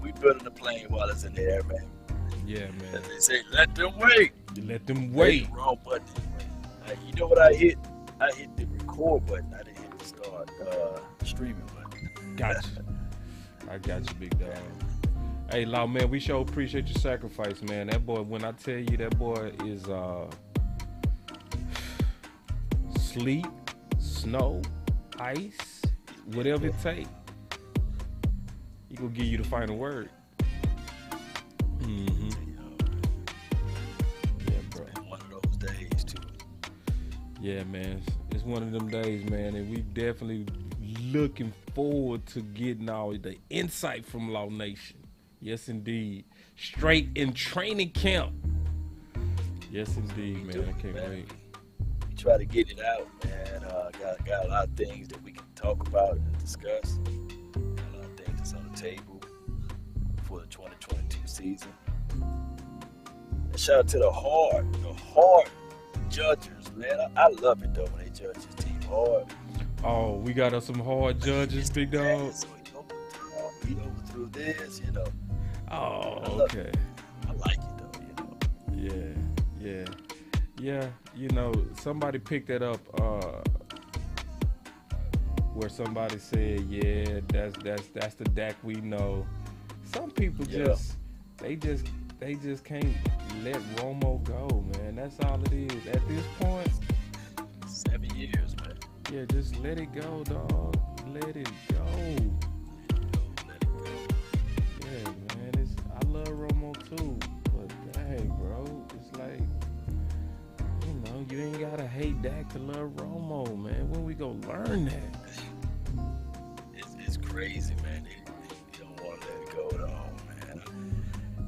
we building the plane while it's in the air, man. Yeah, man. As they say, let them wait. You let them Hit wait. the wrong button. You know what I hit? I hit the record button. I didn't hit the start streaming button. Gotcha. I got you, big dog. Hey, Law, man, we sure appreciate your sacrifice, man. That boy, when I tell you that boy is sleet, snow, ice, whatever it take, he gonna give you the final word. Mm-hmm. Yeah, bro. It's been one of those days too. Yeah, man. It's one of them days, man, and we definitely looking forward to getting all the insight from Law Nation. Yes, indeed. Straight in training camp. Yes, indeed, man. I can't wait. We try to get it out, man. Got a lot of things that we can talk about and discuss. Got a lot of things that's on the table for the 2022 season. And shout out to the hard judges, man. I love it though when they judge this team hard. Oh, we got us some hard judges, big dog. So he overthrew this, you know. Oh, okay. I like it though, you know. Yeah. You know, somebody picked that up where somebody said, "Yeah, that's the Dak we know." Some people just can't let Romo go, man. That's all it is. At this point, 7 years, man. Yeah, just let it go, dog. Let it go. Yeah, man. I love Romo too, but dang, bro, it's like, you know, you ain't gotta hate Dak to love Romo, man. When we gonna learn that? It's crazy, man. They don't want to let it go at all, man.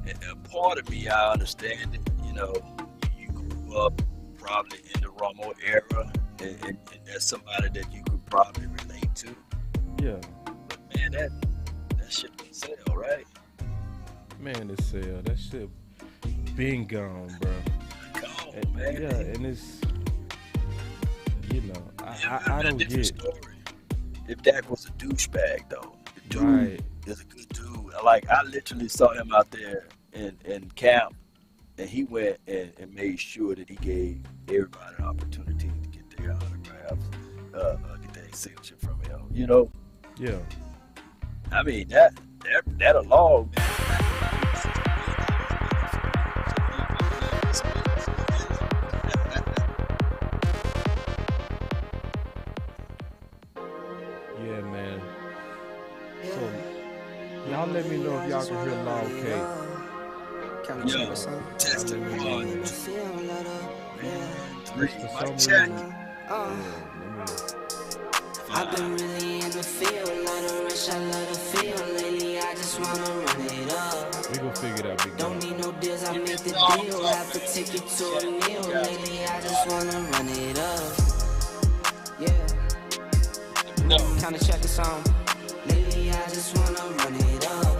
And part of me, I understand it. You know, you grew up probably in the Romo era, and that's somebody that you could probably relate to. Yeah. But man, that shit can sell, right? Man, it sell. That shit been gone, bro. Gone, man. Yeah, and it's, you know, I don't get. Story. If Dak was a douchebag, though, the dude right. is a good dude. Like, I literally saw him out there in camp, and he went and made sure that he gave everybody an opportunity to get their autographs, get their signature from him. You know? Yeah. I mean, that alone. Yeah, man. So, y'all let me know if y'all can hear Law K. Yo, testing 1, 2, 3, mic check. I've been really in the field, love the rush, I love the feel. Lately, I just wanna run it up. We gon' figure it out, big Don't need no deals, I make the deal. Have to take it to a meal. Lately, I just wanna run it up. Yeah. Kinda check the song. Lately, I just wanna run it up.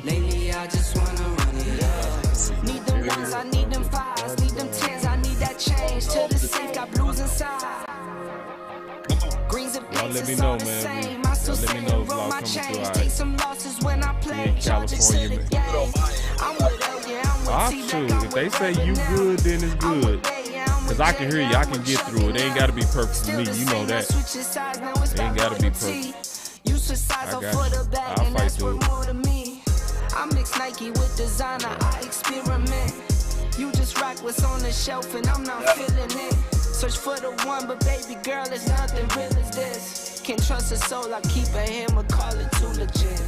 Lately, I just wanna run it up. Need them ones, I need them fives, need them tens, I need that change. To the safe, got blues inside. Greens and y'all let me pinks, know, all the man. same. I still Y'all let me say know if roll Law my coming change. through, all Take right. some losses when I play. in Charge it to California, the man. game. I'm with L, yeah, I'm with T-Back, Shoot, I'm if they with say Ray you now. good, then it's I'm good. with Bay, yeah, I'm with Cause I can hear Jay, you, yeah, I I'm can with get Chuck through it. It ain't gotta be perfect for Still me, the you know same, I that. switch sides, now it's It ain't about gotta be loyalty. perfect. You switch sides I up got for you. the bag, I'll and fight that's through worth it. more to me. I mix Nike with designer, I experiment. You just rock what's on the shelf, and I'm not feeling it. Search for the one, but baby girl, it's nothing real as this. Can't trust a soul, I keep a hammer, call it too legit.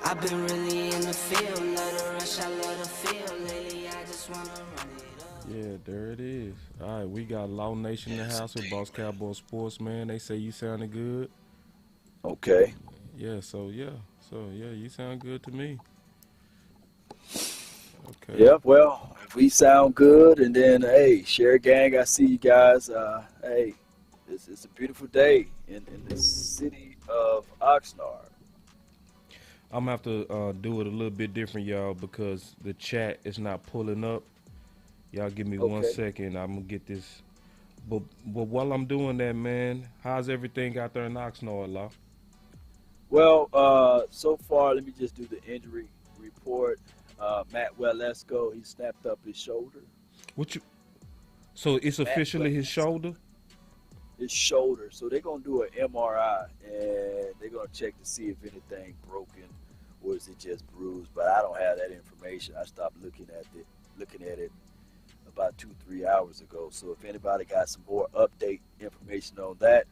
I've been really in the field, love the rush, I love the feel. Lately, I just wanna run it up. Yeah, there it is. All right, we got Law Nation in the house with Boss Cowboy Sports, man. They say you sounded good. Okay. Yeah, so you sound good to me. Okay. Yeah, well, if we sound good, and then, hey, share gang, I see you guys. Hey, it's a beautiful day in the city of Oxnard. I'm gonna have to do it a little bit different, y'all, because the chat is not pulling up. Y'all give me 1 Okay. second. I'm gonna get this But while I'm doing that, man, how's everything out there in Oxnard, Law? Well, so far, let me just do the injury report. Matt Wellesco, he snapped up his shoulder. What you? So it's Matt officially his Wellesco, shoulder. his shoulder. So they're gonna do an MRI and they're gonna check to see if anything broken or is it just bruised. But I don't have that information. I stopped looking at it about 2 3 hours ago. So if anybody got some more update information on that,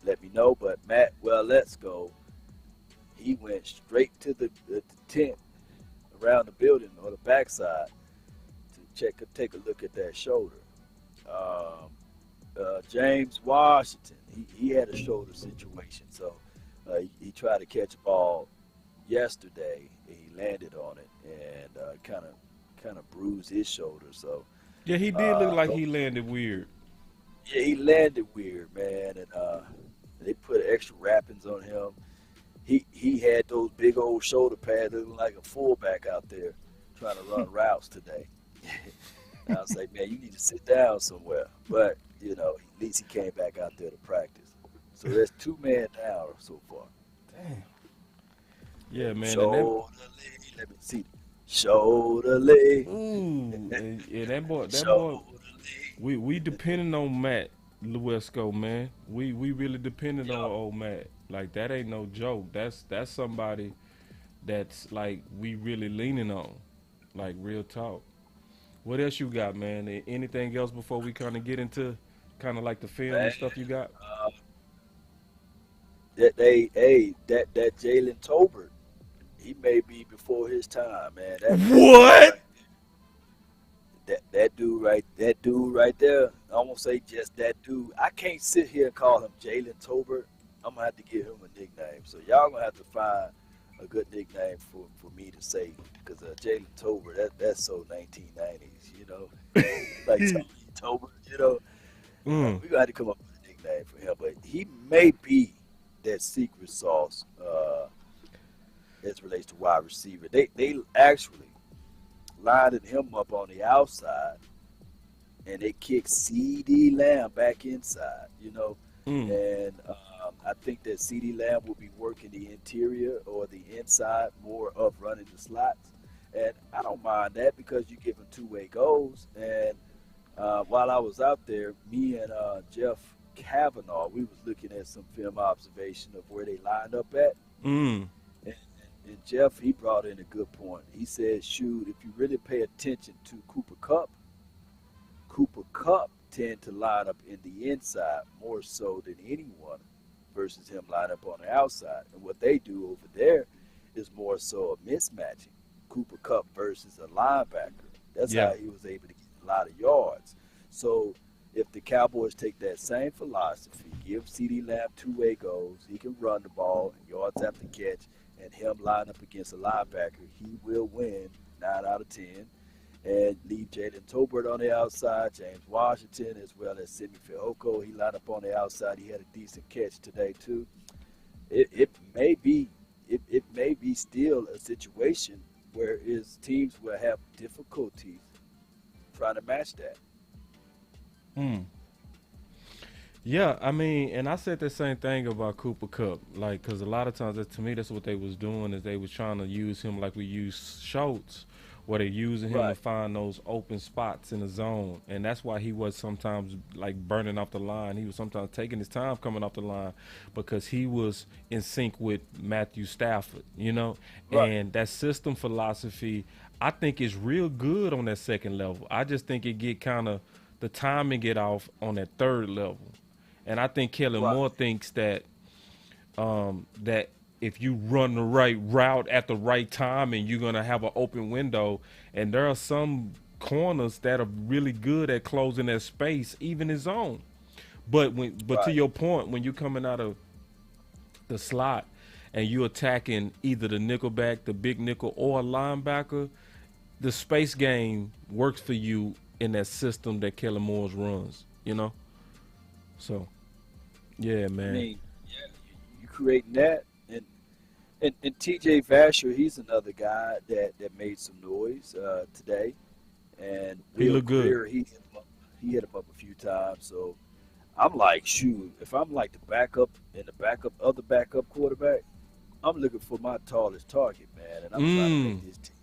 let me know. But Matt Wellesco, he went straight to the tent around the building on the backside to take a look at that shoulder. Um, James Washington, he had a shoulder situation, so he tried to catch a ball yesterday. And he landed on it and kind of bruised his shoulder. So Yeah, he did look like those, he landed weird. yeah, he landed weird, man, and they put extra wrappings on him. He had those big old shoulder pads looking like a fullback out there trying to run routes today. And I was like, man, you need to sit down somewhere. But, at least he came back out there to practice. So there's 2 men down so far. Damn. Yeah, man, and that. Shoulder lead. Let me see. Shoulder lead. Ooh, and that boy, Shoulder lead. we depending on Matt Luesco, man. We really depending on Yup. old Matt. Like that ain't no joke. That's somebody that's like we really leaning on. Like real talk. What else you got, man? Anything else before we kind of get into kind of like the film and Man, stuff you got? uh, that Jalen Tolbert, he may be before his time, man. That dude What? right that dude right there. I won't say just that dude. I can't sit here and call him Jalen Tolbert. I'm gonna have to give him a nickname. So y'all gonna have to find a good nickname for me to say because Jalen Tolbert, that's so 1990s, like Tony Tolbert, Mm. we got to come up with a nickname for him. But he may be that secret sauce as relates to wide receiver. They actually lined him up on the outside and they kicked CeeDee Lamb back inside. Mm. And I think that CeeDee Lamb will be working the interior or the inside more of running the slots. And I don't mind that because you give him two-way goals. And while I was out there, me and Jeff Kavanaugh, we was looking at some film observation of where they lined up at. Mm. And, and Jeff, he brought in a good point. He said, shoot, if you really pay attention to Cooper Cup tend to line up in the inside more so than anyone versus him line up on the outside. And what they do over there is more so a mismatching. Cooper Cup versus a linebacker. That's Yeah. how he was able to get a lot of yards. So if the Cowboys take that same philosophy, give CeeDee Lamb two-way goals, he can run the ball and yards after catch, and him line up against a linebacker, he will win 9 out of 10. And leave Jalen Tolbert on the outside, James Washington, as well as Simi Fehoko. He lined up on the outside. He had a decent catch today too. It may be still a situation where his teams will have difficulties trying to match that. Mm. Yeah, I mean, and I said the same thing about Cooper Cup, like, because a lot of times, to me, that's what they was doing is they was trying to use him like we use Schultz, where they're using him to Right, find those open spots in the zone, and that's why he was sometimes like burning off the line. He was sometimes taking his time coming off the line because he was in sync with Matthew Stafford, right, and that system philosophy, I think is real good on that second level. I just think it get kind of the timing get off on that third level. And I think Kellen right, Moore thinks that if you run the right route at the right time and you're gonna have an open window, and there are some corners that are really good at closing that space, even his own. But to right, your point, when you're coming out of the slot and you attacking either the nickelback, the big nickel, or a linebacker, the space game works for you in that system that Kellen Moore runs. So yeah, I man. mean, yeah, you creating that, and TJ Vasher, he's another guy that made some noise today, and He Will look good. Greer, he hit him up a few times. So I'm like, shoot, if I'm like the backup and the backup of the backup quarterback, I'm looking for my tallest target, man, and I'm trying to make this team.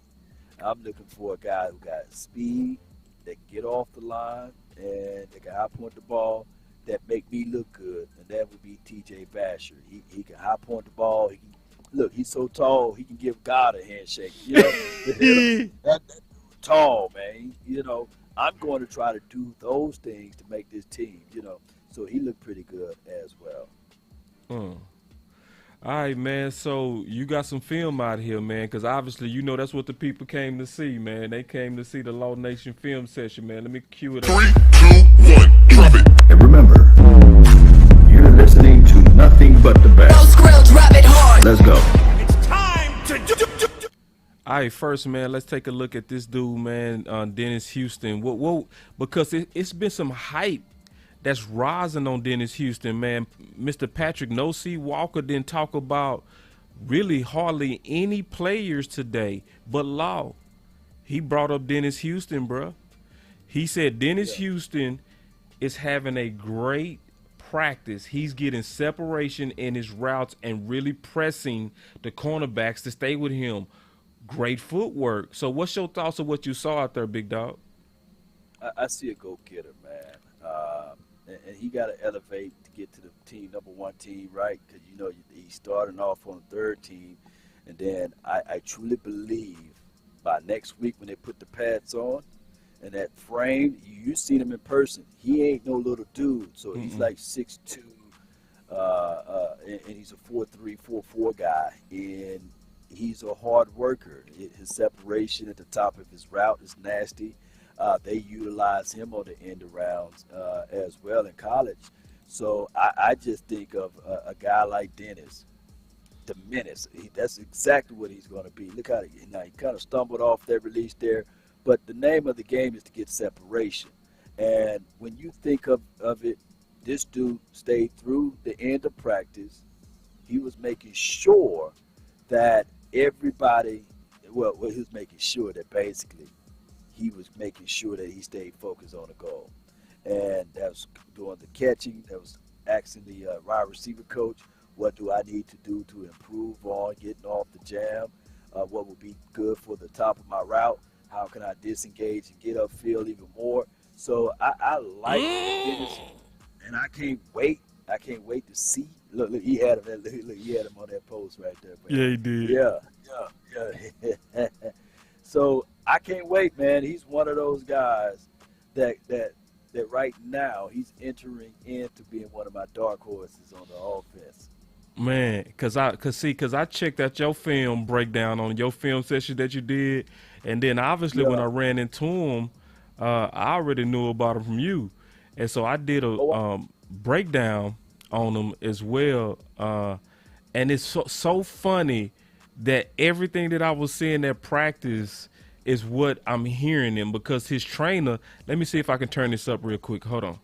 I'm looking for a guy who got speed, that can get off the line, and that can high point the ball, that make me look good, and that would be T.J. Basher. He can high point the ball. He can, look, he's so tall, he can give God a handshake. You know, that tall, man. You know, I'm going to try to do those things to make this team, you know. So he looked pretty good as well. All right, man. So you got some film out here, man, because obviously you know that's what the people came to see, man. They came to see the Law Nation film session, man. Let me cue it up. 3, 2, 1, drop it. And remember, you're listening to nothing but the best. Drop it hard. Let's go. It's time to All right, first, man, let's take a look at this dude, man, Dennis Houston. Because it's been some hype that's rising on Dennis Houston, man. Mr. Patrick No C. Walker didn't talk about really hardly any players today, but Law. He brought up Dennis Houston, bro. He said Dennis Houston is having a great practice. He's getting separation in his routes and really pressing the cornerbacks to stay with him. Great footwork. So what's your thoughts of what you saw out there, big dog? I see a go-getter, man. And he got to elevate to get to the team, number one team, right? Because, you know, he's starting off on the third team. And then I truly believe by next week when they put the pads on and that frame, you've seen him in person. He ain't no little dude. So he's like 6'2", and he's a 4'3", 4'4" guy. And he's a hard worker. His separation at the top of his route is nasty. They utilize him on the end arounds as well in college. So I just think of a guy like Dennis, the menace. That's exactly what he's going to be. Look how he kind of stumbled off that release there. But the name of the game is to get separation. And when you think of it, this dude stayed through the end of practice. He was making sure that everybody, he was making sure that basically he was making sure that he stayed focused on the goal. And that was doing the catching. That was asking the wide receiver coach, what do I need to do to improve on getting off the jam? What would be good for the top of my route? How can I disengage and get upfield even more? So I like Dennis, and I can't wait. I can't wait to see. Look, he had him. Look, he had him on that post right there. Man. Yeah, he did. Yeah. So I can't wait, man. He's one of those guys that right now he's entering into being one of my dark horses on the offense. Man, cause I checked out your film breakdown on your film session that you did, and then obviously when I ran into him, I already knew about him from you, and so I did a breakdown on him as well, and it's so funny that everything that I was seeing at practice is what I'm hearing him, because his trainer. Let me see if I can turn this up real quick. Hold on.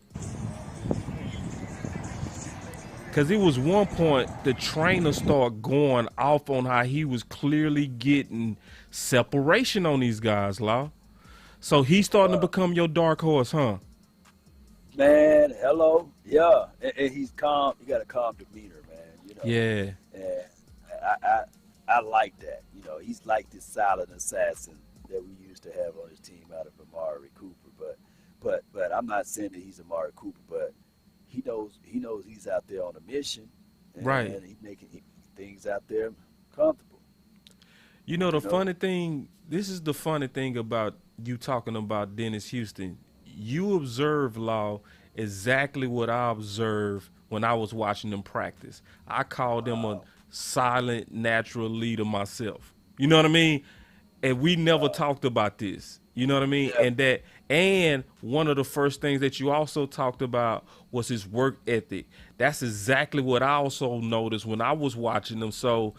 Because it was one point the trainer started going off on how he was clearly getting separation on these guys, Law. So he's starting to become your dark horse, huh? Man, hello. Yeah. And he's calm. He got a calm demeanor, man. You know? Yeah. And I like that. You know, he's like this silent assassin that we used to have on his team out of Amari Cooper. But I'm not saying that he's Amari Cooper, but he knows he's out there on a mission, and he's making things out there comfortable. You know the funny thing. This is the funny thing about you talking about Dennis Houston. You observe, Law, exactly what I observed when I was watching them practice. I called him a silent, natural leader myself. You know what I mean? And we never talked about this. You know what I mean? Yeah. And one of the first things that you also talked about was his work ethic. That's exactly what I also noticed when I was watching them. So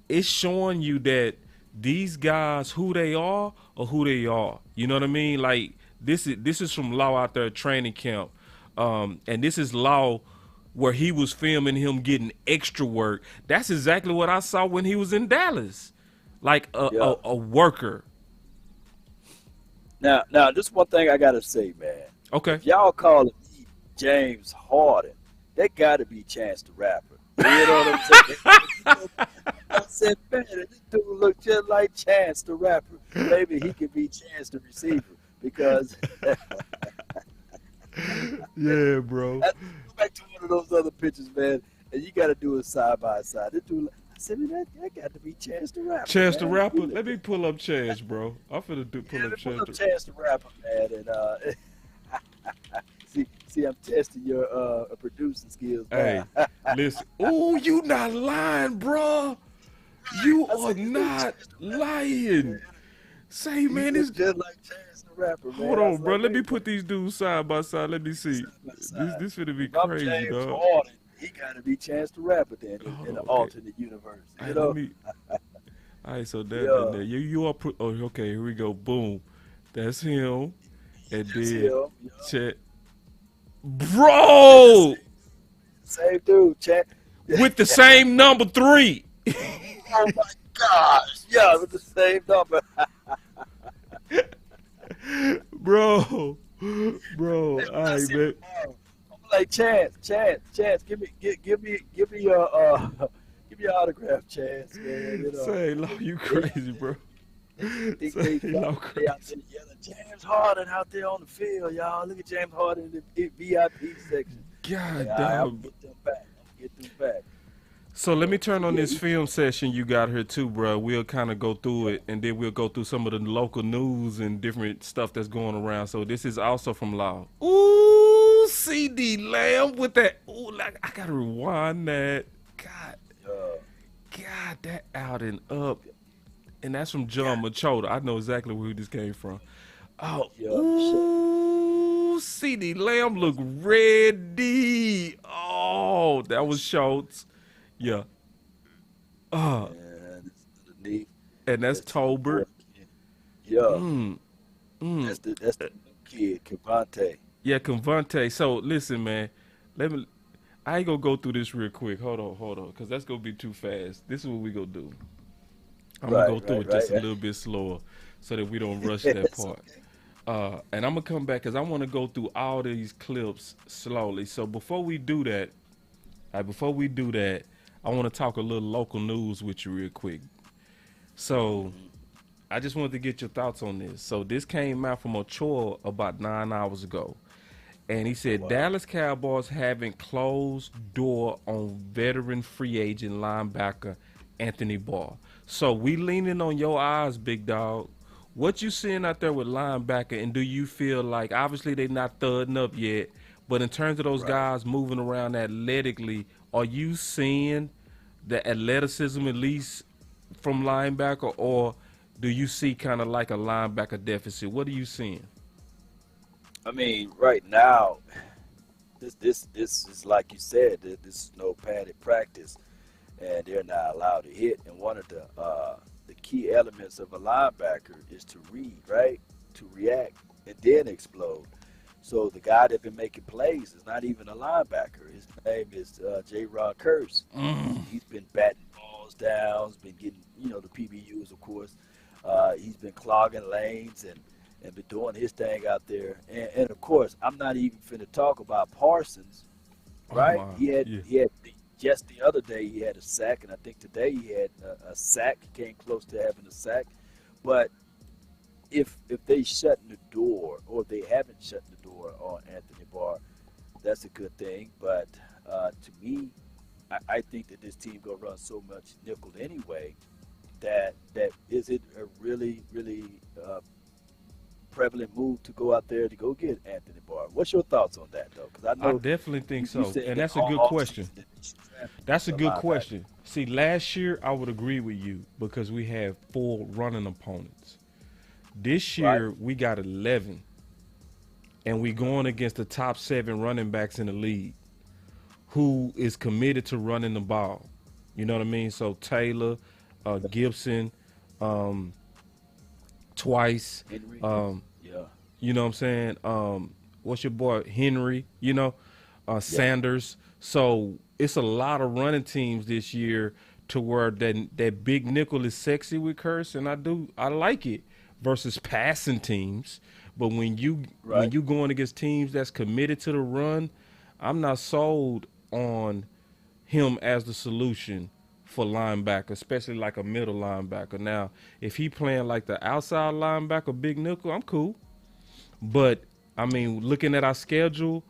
it's showing you that these guys, who they are or who they are. You know what I mean? Like this is from Law out there at training camp. And this is Law where he was filming him getting extra work. That's exactly what I saw when he was in Dallas. Like a worker. Now, this one thing I gotta say, man. Okay. If y'all calling me James Harden, that got to be Chance the Rapper. You know what I'm saying? I said, man, this dude look just like Chance the Rapper. Maybe he could be Chance the Receiver because Yeah, bro. go back to one of those other pictures, man, and you got to do it side by side. This dude, I said, man, that got to be Chance the Rapper. Chance the man. Rapper. Let me pull up Chance, bro. I'm finna pull up Pull Chance. up Chance the Rapper, man, and see, I'm testing your producing skills. Hey, listen. Oh, you not lying, bro. You are not lying. Say, man, it's this. just like Chance the Rapper, man. Hold on, bro. Let me put these dudes side by side. Let me see. This finna be If I'm crazy, James dog. Harden, he got to be Chance the Rapper then in the okay. alternate universe. Hey, You know? let me. All right, so that Yeah. in there. You are. Oh, okay. Here we go. Boom. That's him. And That's then him, yeah. Chet. Bro, Same dude, Chance. with the same number 3. Oh my gosh. Yeah, with the same number. Bro. All right, man. I'm like Chance, give me your give me your autograph, Chance, man. You know. Say, Lo, you crazy, bro. Say, Lo, crazy. James Harden out there on the field, y'all. Look at James Harden in the VIP section. God Like, damn. I'm gonna get them back. So let me turn on this film session you got here too, bro. We'll kind of go through it, and then we'll go through some of the local news and different stuff that's going around. So this is also from Law. Ooh, CeeDee Lamb with that. Ooh, like I gotta rewind that. God, that out and up, and that's from John Machota. I know exactly where this came from. Oh, ooh, CeeDee Lamb look ready. Oh, that was Schultz. Yeah. And that's Tolbert. Yeah. That's the kid, Kavontae. Yeah, Kavontae. So listen, man. I ain't gonna go through this real quick. Hold on, because that's gonna be too fast. This is what we gonna do. I'm gonna go through it just a little bit slower, so that we don't rush that part. And I'm gonna come back because I want to go through all these clips slowly. So before we do that, I want to talk a little local news with you real quick. So I just wanted to get your thoughts on this. So this came out from Ochoa about 9 hours ago. And he said, Dallas Cowboys haven't closed door on veteran free agent linebacker Anthony Barr. So we leaning on your eyes, big dog. What you seeing out there with linebacker, and do you feel like, obviously they're not thudding up yet, but in terms of those guys moving around athletically, are you seeing the athleticism at least from linebacker, or do you see kind of like a linebacker deficit? What are you seeing? I mean, right now, this is like you said. This is no padded practice, and they're not allowed to hit. And one of the key elements of a linebacker is to read, right, to react, and then explode. So the guy that's been making plays is not even a linebacker. His name is J. Rod Curse. He's been batting balls down. He's been getting, the PBUs, of course. He's been clogging lanes and been doing his thing out there. And of course, I'm not even finna talk about Parsons, right? He had just the other day he had a sack, and I think today he had a sack. He came close to having a sack. But if they shutting the door, or if they haven't shut the door on Anthony Barr, that's a good thing. But to me, I think that this team gonna run so much nickel anyway that is it a really prevalent move to go out there to go get Anthony Barr. What's your thoughts on that, though? Because I definitely think so, and that's a good question. That's a good question. See, last year I would agree with you because we had 4 running opponents. This year we got 11, and we going against the top 7 running backs in the league, who is committed to running the ball. You know what I mean? So Taylor, Gibson, twice. Henry. You know what I'm saying? What's your boy Henry? Sanders. So it's a lot of running teams this year to where that big nickel is sexy with Curse, and I like it versus passing teams. But when you going against teams that's committed to the run, I'm not sold on him as the solution for linebacker, especially like a middle linebacker. Now, if he playing like the outside linebacker, big nickel, I'm cool. But I mean, looking at our schedule,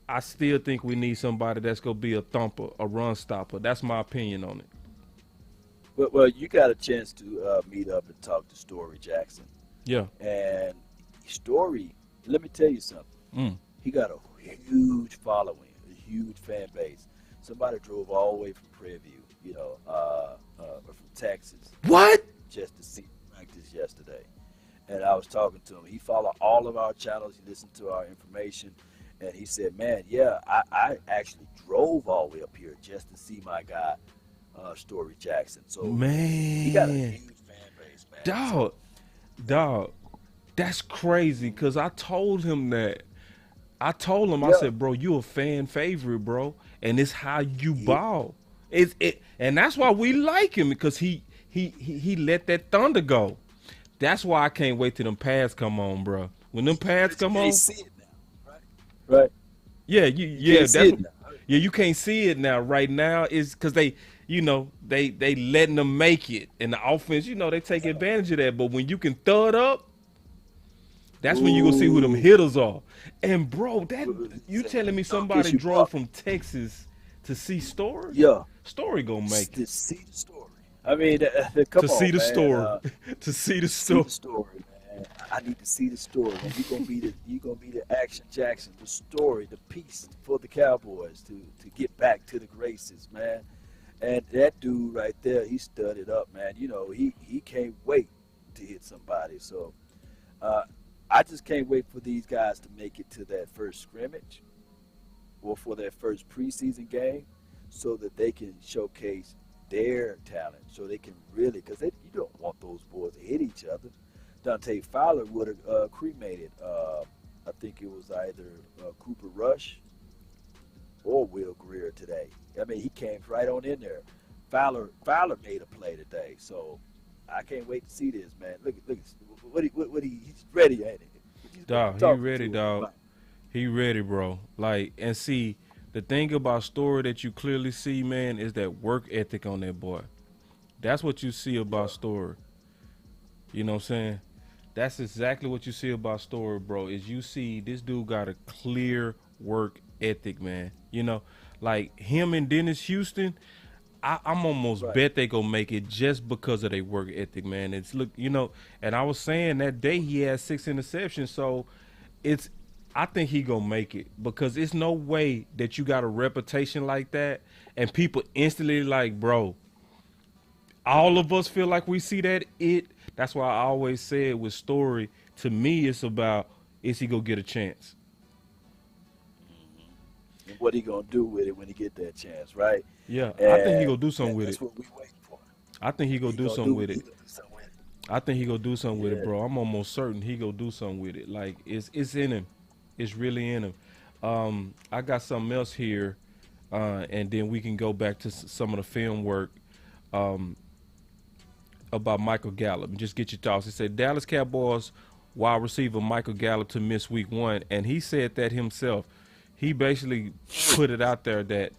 I still think we need somebody that's gonna be a thumper, a run stopper. That's my opinion on it. Well, you got a chance to meet up and talk to Story Jackson. Yeah. And Story, let me tell you something. Mm. He got a huge following, a huge fan base. Somebody drove all the way from Prairie View, from Texas, What? just to see practice yesterday. And I was talking to him. He followed all of our channels. He listened to our information. And he said, man, yeah, I actually drove all the way up here just to see my guy, Story Jackson. So Man. he got a huge fan base, man. Dog, that's crazy. Cause I told him that. I told him, I Yeah. said, bro, you a fan favorite, bro, and it's how you ball. And that's why we like him, because he let that thunder go. That's why I can't wait till them pads come on, bro. When them pads come on, see it now, right? yeah, Can't see it now. yeah, you can't see it now. Right now is because they letting them make it, and the offense, they take advantage of that. But when you can throw it up, that's when you gonna see who them hitters are. And bro, you telling me somebody drove from Texas to see Story? Yeah. Story gonna make To it. see the story. I mean, come To on, see the man. story. To see the See story. the story, man. I need to see the story. And you're gonna be the Action Jackson, the story, the piece for the Cowboys to get back to the graces, man. And that dude right there, he studied up, man. He can't wait to hit somebody. So I just can't wait for these guys to make it to that first scrimmage or for their first preseason game, so that they can showcase their talent, so they can really, because you don't want those boys to hit each other. Dante Fowler would have cremated, I think it was either Cooper Rush or Will Greer today. I mean, he came right on in there. Fowler made a play today, so I can't wait to see this, man. Look he's ready, ain't he? Dog, he ready, dog. He ready, bro. Like, and see, the thing about Story that you clearly see, man, is that work ethic on that boy. That's what you see about Story. You know what I'm saying? That's exactly what you see about Story, bro, is you see this dude got a clear work ethic, man. Like him and Dennis Houston, I'm almost bet they gonna make it just because of their work ethic, man. And I was saying that day he had 6 interceptions, so I think he gonna make it, because it's no way that you got a reputation like that and people instantly like, bro, all of us feel like we see that That's why I always said with Story, to me, it's about, is he gonna get a chance? And what he gonna do with it when he get that chance, right? Yeah, And I think he gonna do something with it. That's what we waiting for. I think he gonna do something with it. He gonna do something with it. I think he gonna do something with it, bro. I'm almost certain he gonna do something with it. Like, it's in him. It's really in him. I got something else here, and then we can go back to some of the film work about Michael Gallup and just get your thoughts. He said Dallas Cowboys wide receiver Michael Gallup to miss week 1, and he said that himself. He basically put it out there that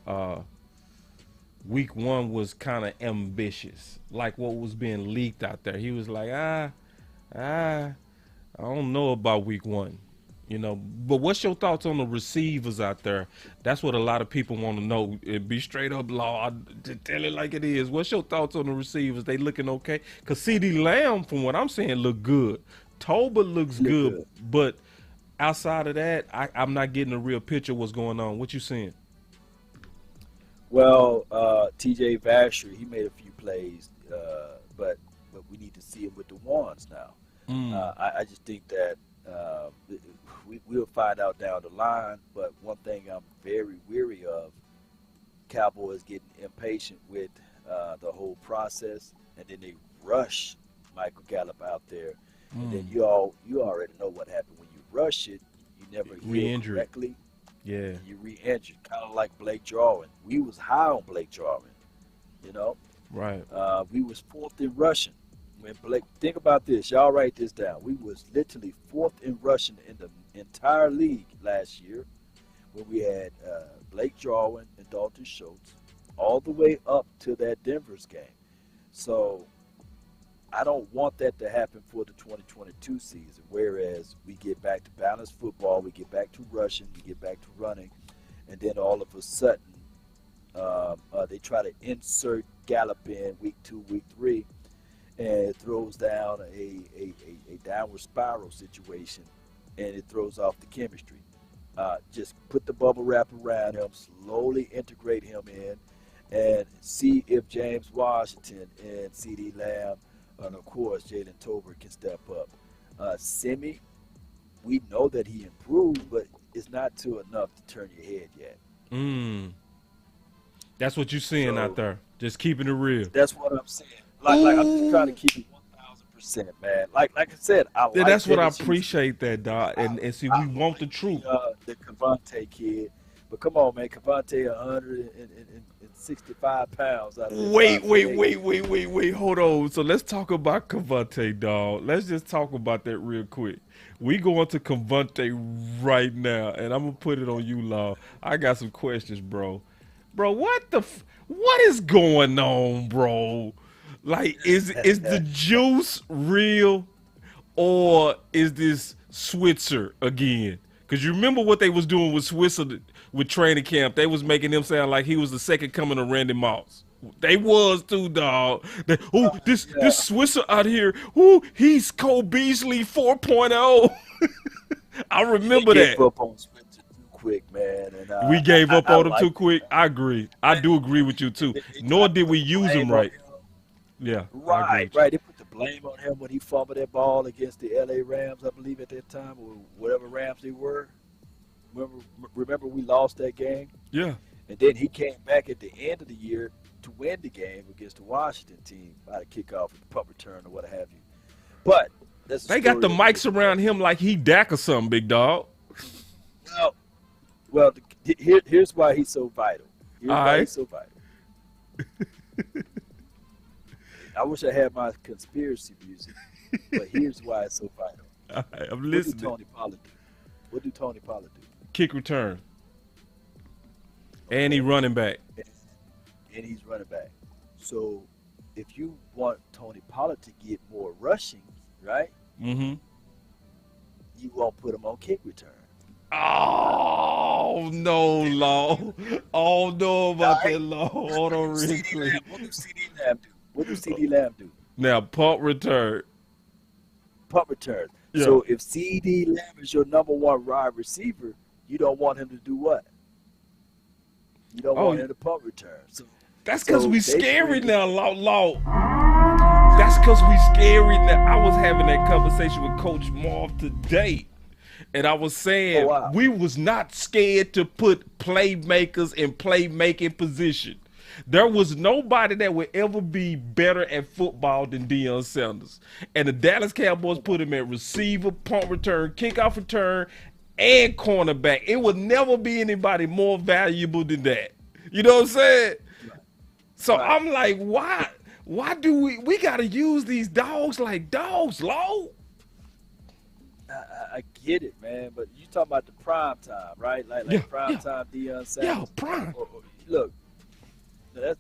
week 1 was kind of ambitious, like what was being leaked out there. He was like, I don't know about week 1. But what's your thoughts on the receivers out there? That's what a lot of people want to know. Be straight up, law. Tell it like it is. What's your thoughts on the receivers? They looking okay? Because CeeDee Lamb, from what I'm saying, look good. Toba looks good. But outside of that, I'm not getting a real picture of what's going on. What you seeing? Well, TJ Vasher, he made a few plays, but we need to see him with the ones now. I just think that we'll find out down the line, but one thing I'm very weary of, Cowboys getting impatient with the whole process, and then they rush Michael Gallup out there, and then you already know what happened when you rush it. You never heal correctly. Yeah, you re-injured, kind of like Blake Jarwin. We was high on Blake Jarwin, right. We was 4th in rushing. When Blake, think about this, y'all write this down. We was literally 4th in rushing in the entire league last year where we had Blake Jarwin and Dalton Schultz all the way up to that Denver's game. So I don't want that to happen for the 2022 season, whereas we get back to balanced football, we get back to rushing, we get back to running, and then all of a sudden they try to insert Gallup in week 2, week 3, and it throws down a downward spiral situation, and it throws off the chemistry. Just put the bubble wrap around him, slowly integrate him in, and see if James Washington and CeeDee Lamb and, of course, Jalen Tolbert can step up. Semi, we know that he improved, but it's not to enough to turn your head yet. That's what you're seeing out there. Just keeping it real. That's what I'm saying. Like I'm just trying to keep it 1,000%, man. Like I said, that's what I appreciate, that, dog. And see, we want the truth. The Kavontae kid. But come on, man. Kavontae 165 pounds. Wait. Hold on. So let's talk about Kavontae, dog. Let's just talk about that real quick. We going to Kavontae right now, and I'm going to put it on you, Law. I got some questions, bro. Bro, what is going on, bro? Like, is the juice real, or is this Switzer again? Because you remember what they was doing with Switzer with training camp. They was making him sound like he was the second coming of Randy Moss. They was too, dog. This Switzer out here, he's Cole Beasley 4.0. I remember that. Up on Switzer too quick, man. And, we gave up on him too quick. I agree. I do agree with you too. Nor did we use him right. Yeah. Right. They put the blame on him when he fumbled that ball against the LA Rams, I believe, at that time, or whatever Rams they were. Remember we lost that game? Yeah. And then he came back at the end of the year to win the game against the Washington team by the kickoff, the punt return, or what have you. But they got the mics around him like he Dak or something, big dog. Well, here's why he's so vital. He's so vital. I wish I had my conspiracy music, but here's why it's so vital. Right, I'm listening. What do Tony Pollard do? Kick return. And he running back. And he's running back. So if you want Tony Pollard to get more rushing, right? Mm-hmm. You won't put him on kick return. Oh, no, Law. Oh, no about that, Law. Hold on real quick. What do CeeDee Lamb do? What does CeeDee Lamb do? Now, punt return. Yeah. So if CeeDee Lamb is your number one wide receiver, you don't want him to do what? You don't want him to punt return. So that's because we scary now, Law. That's because we scary now. I was having that conversation with Coach Marv today, and I was saying we was not scared to put playmakers in playmaking position. There was nobody that would ever be better at football than Deion Sanders. And the Dallas Cowboys put him at receiver, punt return, kickoff return, and cornerback. It would never be anybody more valuable than that. You know what I'm saying? So I'm like, why do we got to use these dogs like dogs, Law? I get it, man, but you talking about the prime time, right? Like prime time Deion Sanders. Yeah, prime. Look.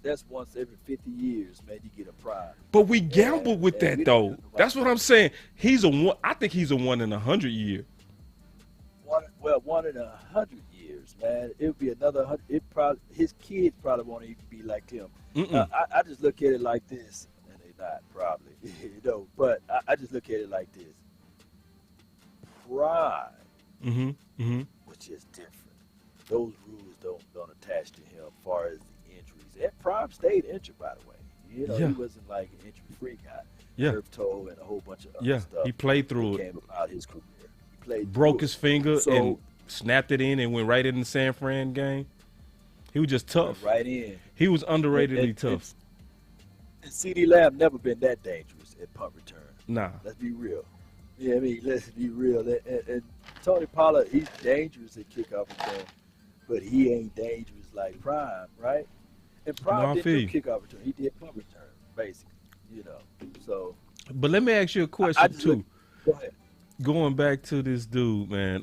That's once every 50 years, man. You get a prime. But we gamble with that, though. That's what I'm saying. I think he's a 1 in 100 year. 1 in 100 years, man. It would be another 100. His kids probably won't even be like him. I just look at it like this, and they not probably, But I just look at it like this. Prime, which is different. Those rules don't attach to him as far as that Prime stayed injured, by the way. He wasn't like an injury-free guy. Nerve toe and a whole bunch of other stuff. He played through it. Came about his career. Broke his finger and snapped it in and went right in the San Fran game. He was just tough. Right in. He was underratedly tough. And CeeDee Lamb never been that dangerous at punt return. Nah. Let's be real. Yeah, I mean, let's be real. And Tony Pollard, he's dangerous at kickoff return, but he ain't dangerous like Prime, right? And Prime didn't do kickoff return. He did punt return, basically, So. But let me ask you a question, too. Go ahead. Going back to this dude, man,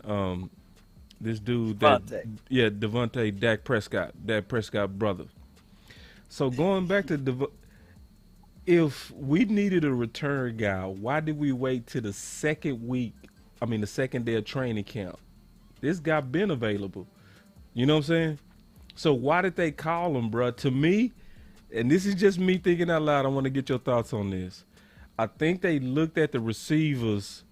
This dude Kavontae. Devontae, Dak Prescott brother. So going back to if we needed a return guy, why did we wait to the second week? I mean, the second day of training camp. This guy been available. You know what I'm saying? So why did they call him, bro? To me, and this is just me thinking out loud, I want to get your thoughts on this. I think they looked at the receivers,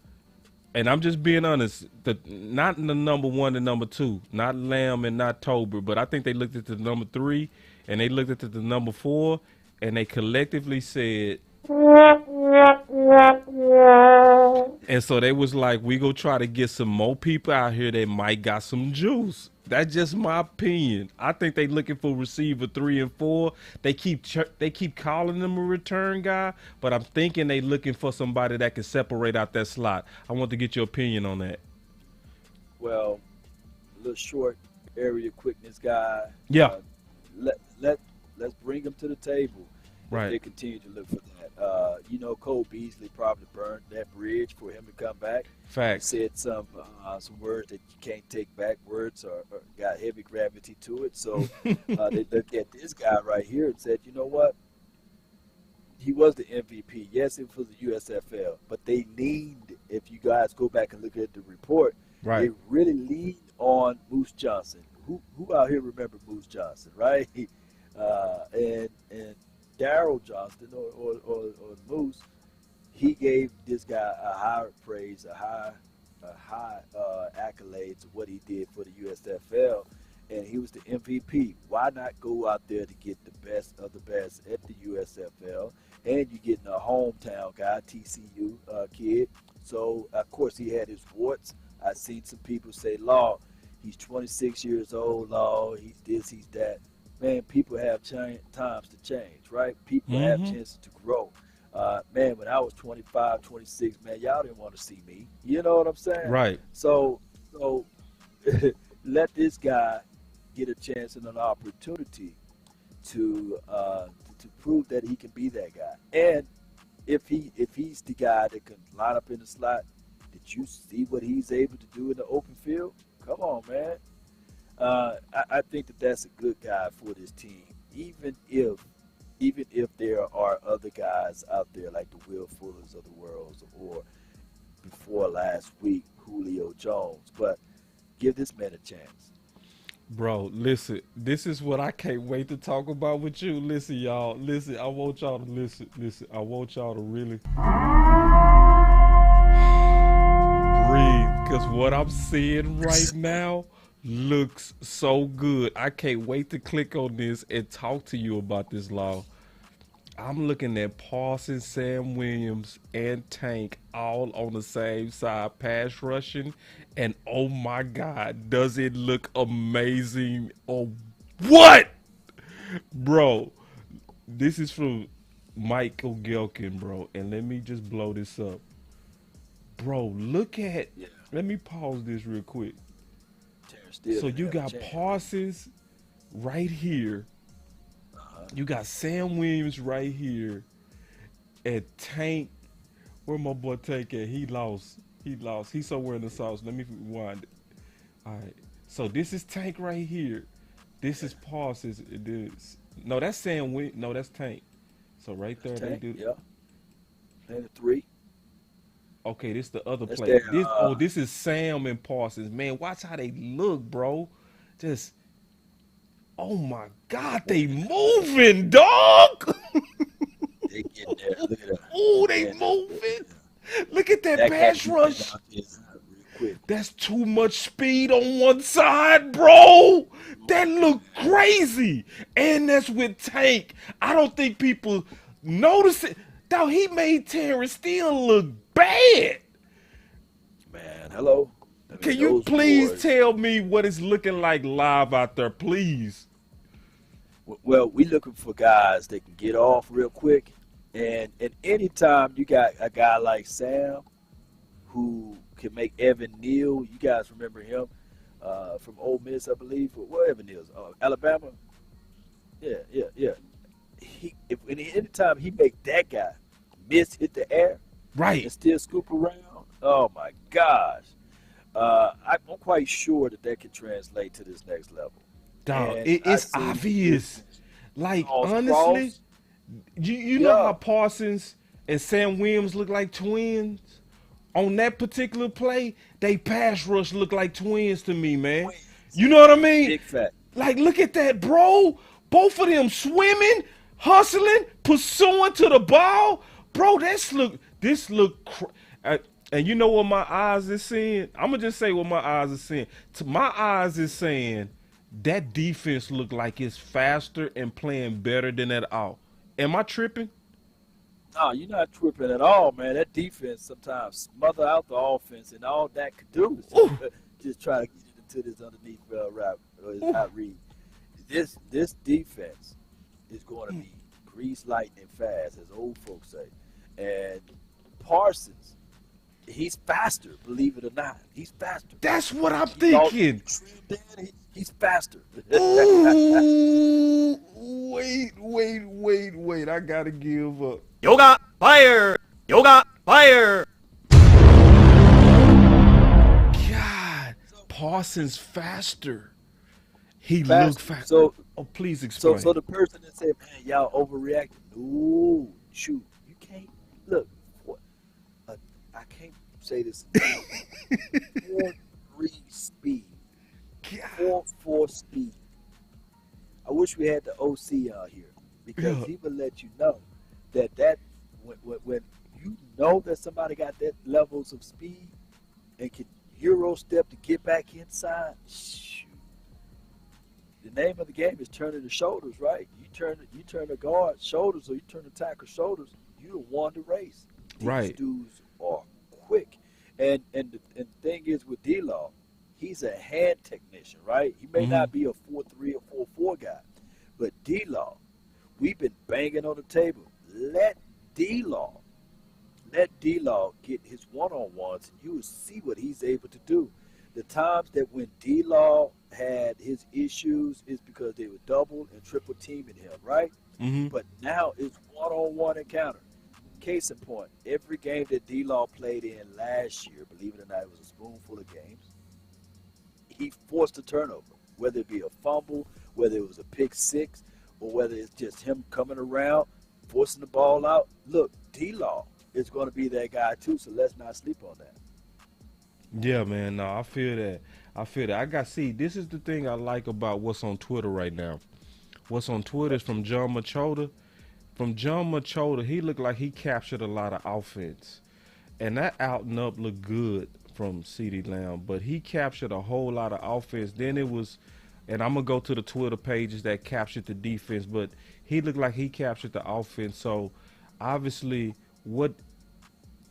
and I'm just being honest, not the number 1 and number 2, not Lamb and not Tober, but I think they looked at the number 3 and they looked at the number 4, and they collectively said, and so they was like, we go try to get some more people out here that might got some juice. That's just my opinion. I think they looking for receiver 3 and 4. They keep calling them a return guy, but I'm thinking they looking for somebody that can separate out that slot. I want to get your opinion on that. Well, a little short area quickness guy. Yeah. Let's bring him to the table. Right. They continue to look for that. Cole Beasley probably burned that bridge for him to come back. Facts. Said some words that you can't take back. Words are got heavy gravity to it. So they looked at this guy right here and said, you know what? He was the MVP. Yes, it was the USFL, but they leaned. If you guys go back and look at the report, right, they really leaned on Moose Johnson. Who out here remember Moose Johnson, right? And Darryl Johnston or Moose, he gave this guy a high praise, a high accolades of what he did for the USFL, and he was the MVP. Why not go out there to get the best of the best at the USFL, and you're getting a hometown guy, TCU kid. So of course he had his warts. I've seen some people say, "Law, he's 26 years old. Law, he's this, he's that." Man, people have times to change, right? People have chances to grow. Man, when I was 25, 26, man, y'all didn't want to see me. You know what I'm saying? Right. So let this guy get a chance and an opportunity to prove that he can be that guy. And if he's the guy that can line up in the slot, did you see what he's able to do in the open field? Come on, man. I think that's a good guy for this team, even if there are other guys out there like the Will Fullers of the world, or before last week, Julio Jones. But give this man a chance. Bro, listen, this is what I can't wait to talk about with you. Listen, y'all. Listen, I want y'all to listen. Listen, I want y'all to really breathe, because what I'm seeing right now looks so good. I can't wait to click on this and talk to you about this, Law. I'm looking at Parsons, Sam Williams, and Tank all on the same side, pass rushing, and oh my God, does it look amazing? Oh, what? Bro, this is from Michael Gelkin, bro, and let me just blow this up. Bro, look at, let me pause this real quick. So you got Parsons right here. You got Sam Williams right here. And Tank, where my boy Tank at? He lost. He's somewhere in the sauce. Let me rewind it. All right. So this is Tank right here. This is Parsons. No, that's Sam Williams. No, that's Tank. So right there, Tank, they do. Yeah. And 3. Okay, this the other play. This is Sam and Parsons. Man, watch how they look, bro. Just, oh my God, they moving, dog. They get there. Look at that. Oh, they moving. Look at that pass rush. That's too much speed on one side, bro. That look crazy. And that's with Tank. I don't think people notice it. Dog, he made Terrence Steele look bad. Man, hello. Can you please tell me what it's looking like live out there, please? Well, we looking for guys that can get off real quick. And anytime you got a guy like Sam who can make Evan Neal, you guys remember him from Ole Miss, I believe. Where Evan Neal's? Alabama? Yeah. Anytime he make that guy hit the air, right, and still scoop around, oh my gosh. I'm quite sure that can translate to this next level. Dog, And I it's seen obvious. Like, honestly, Cross. you know how Yeah. Parsons and Sam Williams look like twins? On that particular play, they pass rush look like twins to me, man. Twins. You know what I mean? Big fat. Like, look at that, bro. Both of them swimming, hustling, pursuing to the ball. Bro, and you know what my eyes is seeing? I'm going to just say what my eyes are seeing. My eyes is saying that defense look like it's faster and playing better than that all. Am I tripping? No, you're not tripping at all, man. That defense sometimes smother out the offense, and all that could do is just try to get it into this underneath route or his out read. This defense is going to be grease lightning fast, as old folks say. And Parsons, he's faster, believe it or not. He's faster. That's what I'm thinking. He's faster. Ooh, wait. I got to give up. Yoga fire! Yoga fire! God, Parsons faster. He looked faster. So, please explain. So the person that said, "Man, y'all overreacted." No, shoot, you can't look. I can't say this. 4.3 speed, 4.4 speed. I wish we had the OC out here because he would let you know that when you know that somebody got that levels of speed and can Euro step to get back inside. Shoot. The name of the game is turning the shoulders, right? You turn the guard shoulders or you turn the tackle shoulders, you the one to race. These dudes are quick. And the thing is with D-Law, he's a hand technician, right? He may not be a 4.3 or 4.4 guy, but D-Law, we've been banging on the table. Let D-Law get his one-on-ones, and you will see what he's able to do. The times that when D-Law had his issues is because they were double and triple teaming him, right? But now it's one-on-one encounter. Case in point, every game that D-Law played in last year, believe it or not, it was a spoonful of games, he forced a turnover, whether it be a fumble, whether it was a pick six, or whether it's just him coming around, forcing the ball out. Look, D-Law is going to be that guy too, so let's not sleep on that. Yeah, man, no, I feel that. This is the thing I like about what's on Twitter right now. What's on Twitter is from John Machota. From John Machota, he looked like he captured a lot of offense. And that out and up looked good from CeeDee Lamb, but he captured a whole lot of offense. Then it was, and I'm going to go to the Twitter pages that captured the defense, but he looked like he captured the offense. So, obviously, I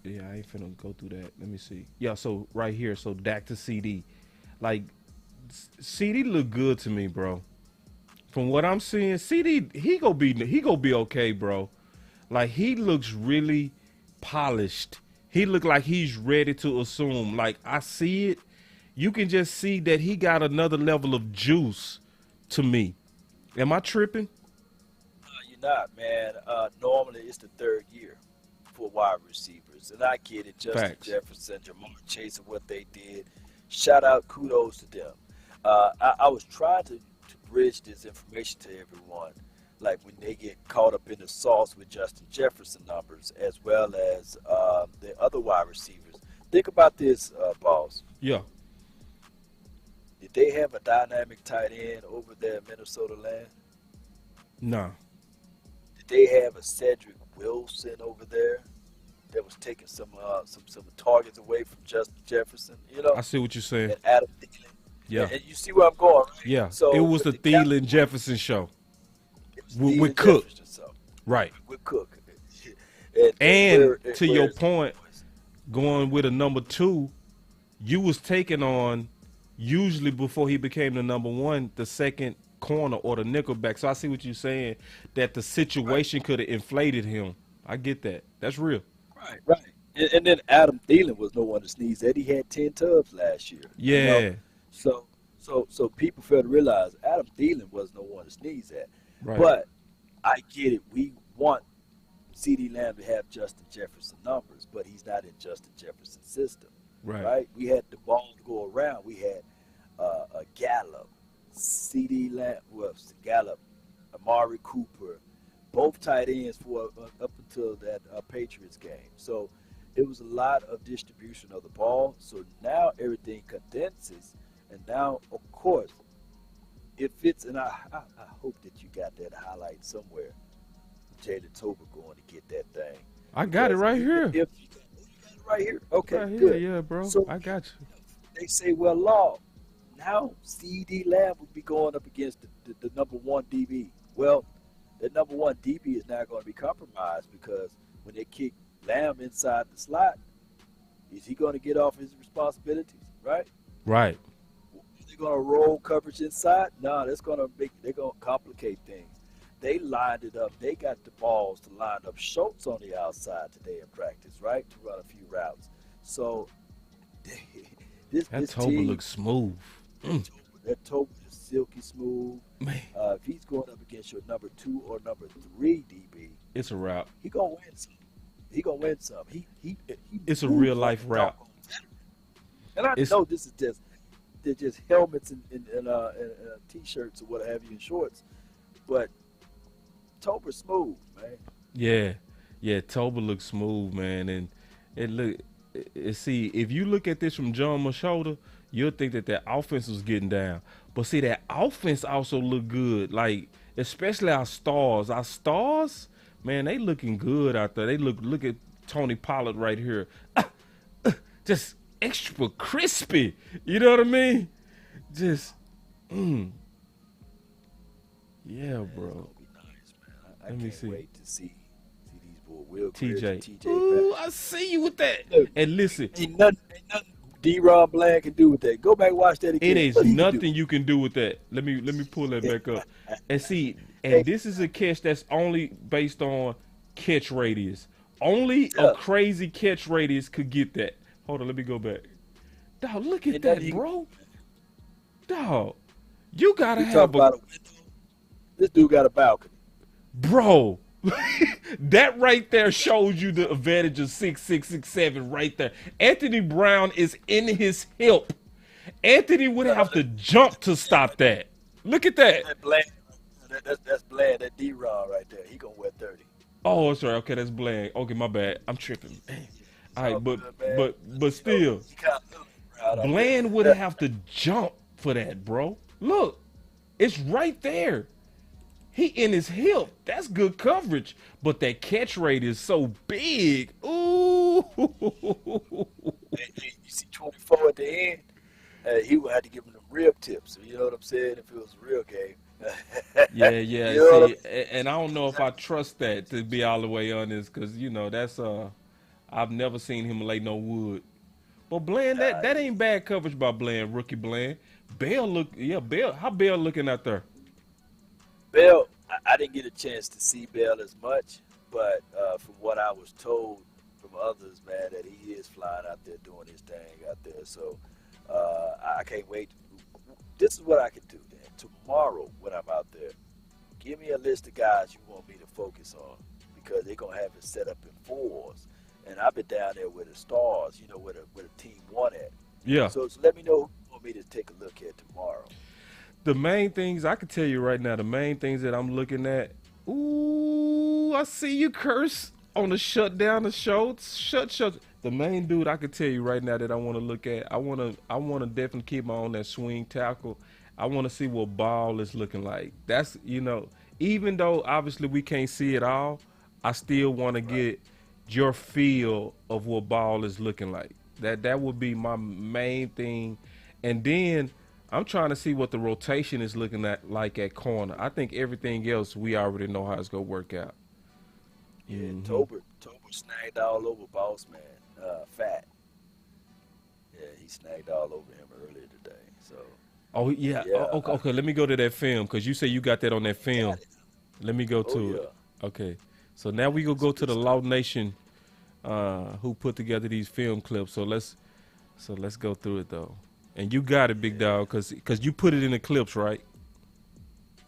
ain't finna go through that. Let me see. Yeah, so right here, so Dak to CeeDee. Like, CeeDee look good to me, bro. From what I'm seeing, CeeDee, he gonna be okay, bro. Like, he looks really polished. He look like he's ready to assume. Like, I see it. You can just see that he got another level of juice to me. Am I tripping? You're not, man. Normally, it's the third year for wide receivers. And I get it. Justin Jefferson, Jamar Chase, and what they did. Shout out, kudos to them. I was trying to bridge this information to everyone, like when they get caught up in the sauce with Justin Jefferson numbers as well as the other wide receivers. Think about this, boss. Yeah. Did they have a dynamic tight end over there at Minnesota Land? No. Did they have a Cedric Wilson over there that was taking some targets away from Justin Jefferson? You know, I see what you're saying. And Adam Thielen. Yeah. And you see where I'm going, right? Yeah. So it was the Thielen Jefferson show. With Cook. Right. With Cook. And to your point, going with a number 2, you was taking on, usually before he became the number 1, the second corner or the nickelback. So I see what you're saying, that the situation could have inflated him. I get that. That's real. Right. And then Adam Thielen was no one to sneeze at. He had 10 tubs last year. Yeah. You know? So people fail to realize Adam Thielen was no one to sneeze at. Right. But I get it. We want CeeDee Lamb to have Justin Jefferson numbers, but he's not in Justin Jefferson's system. right? We had the ball to go around. We had a Gallup, CeeDee Lamb, Gallup, Amari Cooper, both tight ends for up until that Patriots game. So it was a lot of distribution of the ball. So now everything condenses, and now, of course, it fits. And I hope that you got that highlight somewhere. Jalen Tolbert going to get that thing. I got it right here. If you got it right here, okay, Right here, good. yeah, bro. So I got you. they say, well, Law, now CeeDee Lamb will be going up against the number one DB. Well, the number one DB is now going to be compromised because when they kick Lamb inside the slot, is he going to get off his responsibilities, right? Right. They're going to roll coverage inside? No, they're going to complicate things. They lined it up. They got the balls to line up Schultz on the outside today in practice, right, to run a few routes. So this Tolbert team looks smooth. That Tolbert is silky smooth. Man, If he's going up against your number 2 or number 3 DB, it's a route. he gonna win some. He gonna win some. He It's a moves real like life a route. doggone veteran. And I It's- know this is they're just helmets and t-shirts or what have you and shorts, but Tolbert's smooth, man. Yeah, Tolbert looks smooth, man, and see, if you look at this from John shoulder, you'll think that offense was getting down. But see, that offense also look good, like especially our stars. Our stars, man, they looking good out there. They look at Tony Pollard right here, just extra crispy. You know what I mean? Just, yeah, bro. Be nice, man. I Let me can't see. wait to see these boys. Will TJ. TJ Ooh, back. I see you with that. Look, And listen, Ain't nothing D-Ron Bland can do with that. Go back and watch that again. it is What he can do. nothing you can do with that. Let me pull that back up. And see, and this is a catch that's only based on catch radius. Only a Yeah. crazy catch radius could get that. Hold on, let me go back. Dog, look at Ain't that, nothing you- bro. Dog, you gotta You talk have about a window. This dude got a balcony. bro. That right there shows you the advantage of 6'6", 6'7" right there. Anthony Brown is in his hip. Anthony would have to jump to stop that. Look at that. That Bland, that's Bland. That D-Ron right there. He gonna wear 30. Oh, that's right. Okay, that's Bland. Okay, my bad. I'm tripping. All right, all but good, man. but still, He kinda feeling proud of Bland it. would have to jump for that, bro. Look, it's right there. He in his hip. That's good coverage. But that catch rate is so big. Ooh. Hey, you see 24 at the end. He would have to give him them rib tips. You know what I'm saying? If it was a real game. Yeah. You know what See, and I don't know if I trust that, to be all the way honest, because that's I've never seen him lay no wood. But Bland, that ain't bad coverage by Bland, rookie Bland. Bell, how Bell looking out there? Bell, I didn't get a chance to see Bell as much, but from what I was told from others, man, that he is flying out there doing his thing out there. So I can't wait. This is what I can do then. Tomorrow when I'm out there, give me a list of guys you want me to focus on because they're going to have it set up in fours. And I've been down there with the stars, where the team won at. Yeah. So let me know who you want me to take a look at tomorrow. The main things I can tell you right now, the main things that I'm looking at. Ooh, I see you curse on the shutdown of Schultz. Shut. The main dude I can tell you right now that I want to look at. I want to definitely keep my on that swing tackle. I want to see what Ball is looking like. That's even though obviously we can't see it all, I still want to get your feel of what Ball is looking like. That would be my main thing, and then I'm trying to see what the rotation is looking like at corner. I think everything else we already know how it's gonna work out. Yeah, Tolbert snagged all over Boss Man, Fat. Yeah, he snagged all over him earlier today. So. Oh yeah. Yeah. Okay. Let me go to that film because you say you got that on that film. Let me go to it. Okay. So now we gonna go to the Law Nation, who put together these film clips. So let's go through it though. And you got it, big dog, cause you put it in the clips, right?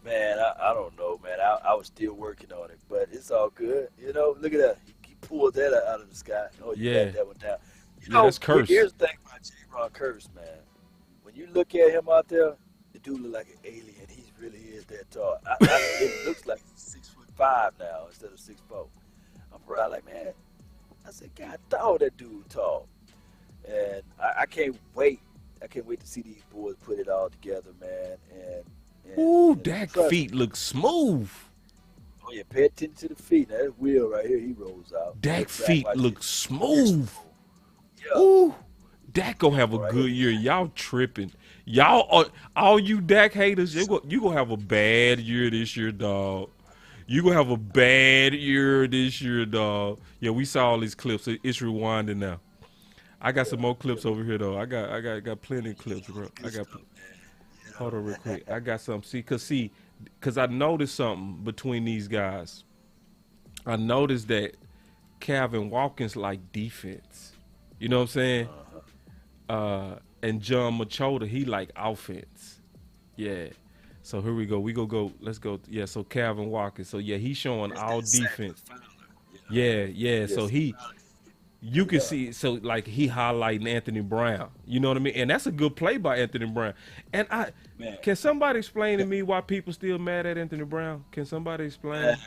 Man, I don't know, man. I was still working on it, but it's all good. Look at that. He pulled that out of the sky. Oh, you got that one down. You Yeah, know, that's curse. here's the thing about J-Ron Curse, man. When you look at him out there, the dude look like an alien. He really is that tall. It looks like he's 6'5" now instead of 6'4". I'm probably like, man, I said, God, dog, that dude tall. And I can't wait. I can't wait to see these boys put it all together, man. Ooh, And Dak trust me. feet look smooth. Oh yeah, pay attention to the feet. Now that wheel right here, he rolls out. Dak Look back, feet watch look this. Here's the smooth. roll. Yeah, Ooh, Dak gonna this have a boy right here. good year. Y'all tripping. Y'all, all you Dak haters, you gonna have a bad year this year, dog. You gonna have a bad year this year, dog. Yeah, we saw all these clips. It's rewinding now. I got some more clips over here though. I got plenty of clips, bro. Good stuff, man. You Hold on real know. quick. I got some. Cause I noticed something between these guys. I noticed that Calvin Watkins like defense. You know what I'm saying? And John Machota, he like offense. Yeah. So here we go. We go. Let's go. Yeah. So Calvin Watkins. So yeah, he's showing It's all that Samuel defense. Fowler. You know. Yeah. So Yes, he, Fowler. you can Yeah, see. So like he highlighting Anthony Brown. You know what I mean? And that's a good play by Anthony Brown. And man. can somebody explain to me why people still mad at Anthony Brown? Can somebody Uh, explain?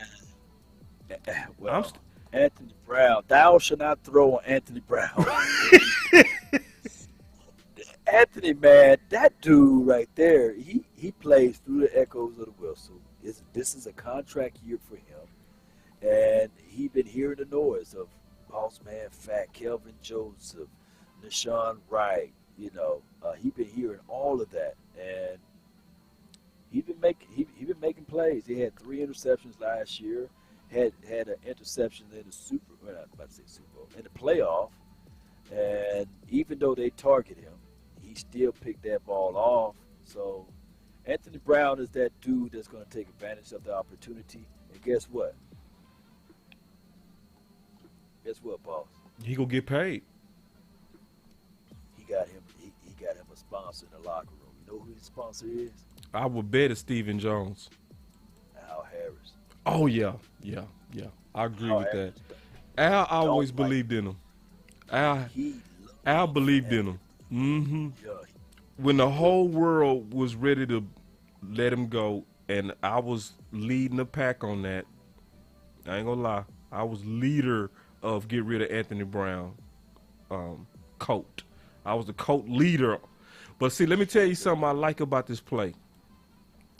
I'm. well, Anthony Brown. Thou shalt not throw on Anthony Brown. Anthony, man, that dude right there, he plays through the echoes of the whistle. This is a contract year for him, and he been hearing the noise of Boss Man Fat, Kelvin Joseph, Nashawn Wright. You know, he been hearing all of that, and he been making plays. He had 3 interceptions last year. Had an interception in the well, not about to say Super Bowl, in the playoff, and even though they target him, he still picked that ball off. So Anthony Brown is that dude that's going to take advantage of the opportunity. And guess what? Guess what, boss? He gonna get paid. He got him. He got him a sponsor in the locker room. You know who his sponsor is? I would bet it's Stephen Jones. Al Harris. Oh yeah. I agree Al with that. Harris. Al Don't always like believed in him. Al he. Al Loved believed in Anthony. him. Hmm. Yeah, When the whole world was ready to let him go, and I was leading the pack on that. I ain't gonna lie. I was leader of get rid of Anthony Brown coat. I was the coat leader. But see, let me tell you something I like about this play.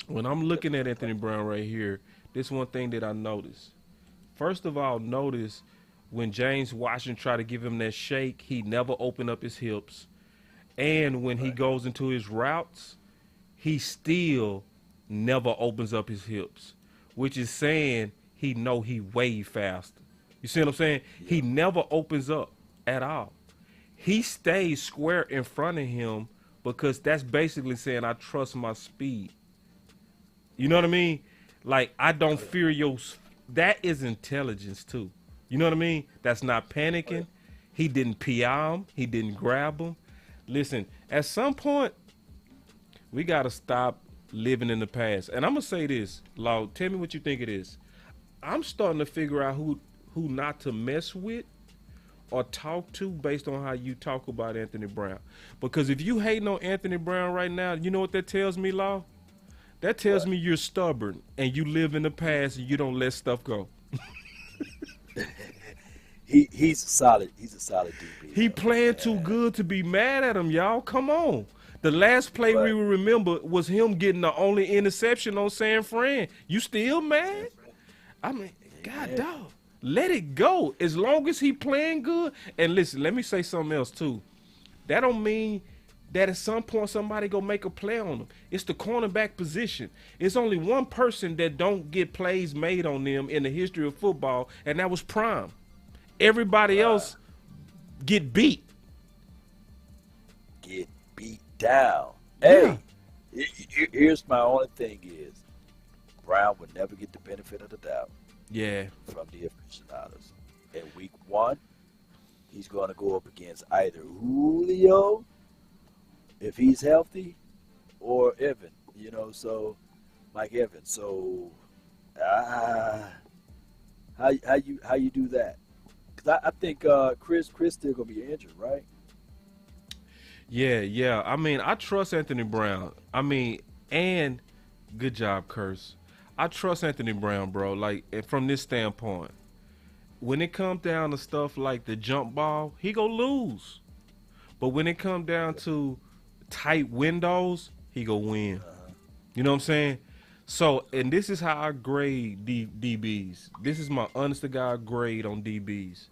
When I'm looking at Anthony Brown right here, this one thing that I noticed. First of all, notice when James Washington tried to give him that shake, he never opened up his hips. And when he goes into his routes, he still never opens up his hips, which is saying he know he way faster. You see what I'm saying? He never opens up at all. He stays square in front of him because that's basically saying I trust my speed. You know what I mean? Like I don't fear your. That is intelligence too. You know what I mean? That's not panicking. He didn't PI him. He didn't grab him. Listen, at some point, we got to stop living in the past. And I'm going to say this, Law, tell me what you think it is. I'm starting to figure out who not to mess with or talk to based on how you talk about Anthony Brown. Because if you hating on Anthony Brown right now, you know what that tells me, Law? That tells me you're stubborn and you live in the past and you don't let stuff go. he's a solid DB. He though. playing too good to be mad at him, y'all. Come on. The last play we But will remember was him getting the only interception on San Fran. You still mad? I mean, God dog. Let it go. As long as he playing good. And listen, let me say something else too. That don't mean that at some point somebody go make a play on him. It's the cornerback position. It's only one person that don't get plays made on them in the history of football, and that was Prime. Everybody else get beat. get beat down. Yeah. Hey, here's my only thing is Brown would never get the benefit of the doubt Yeah. from the aficionados. In week 1, he's going to go up against either Julio, if he's healthy, or Evan. You know, so Mike Evans. So how you do that? Because I think Chris still gonna be injured, right? Yeah. I mean, I trust Anthony Brown. I mean, and good job, Curse. I trust Anthony Brown, bro. Like from this standpoint, when it comes down to stuff like the jump ball, he go lose. But when it comes down to tight windows, he go win. You know what I'm saying? So, and this is how I grade DBs. This is my honest to God grade on DBs.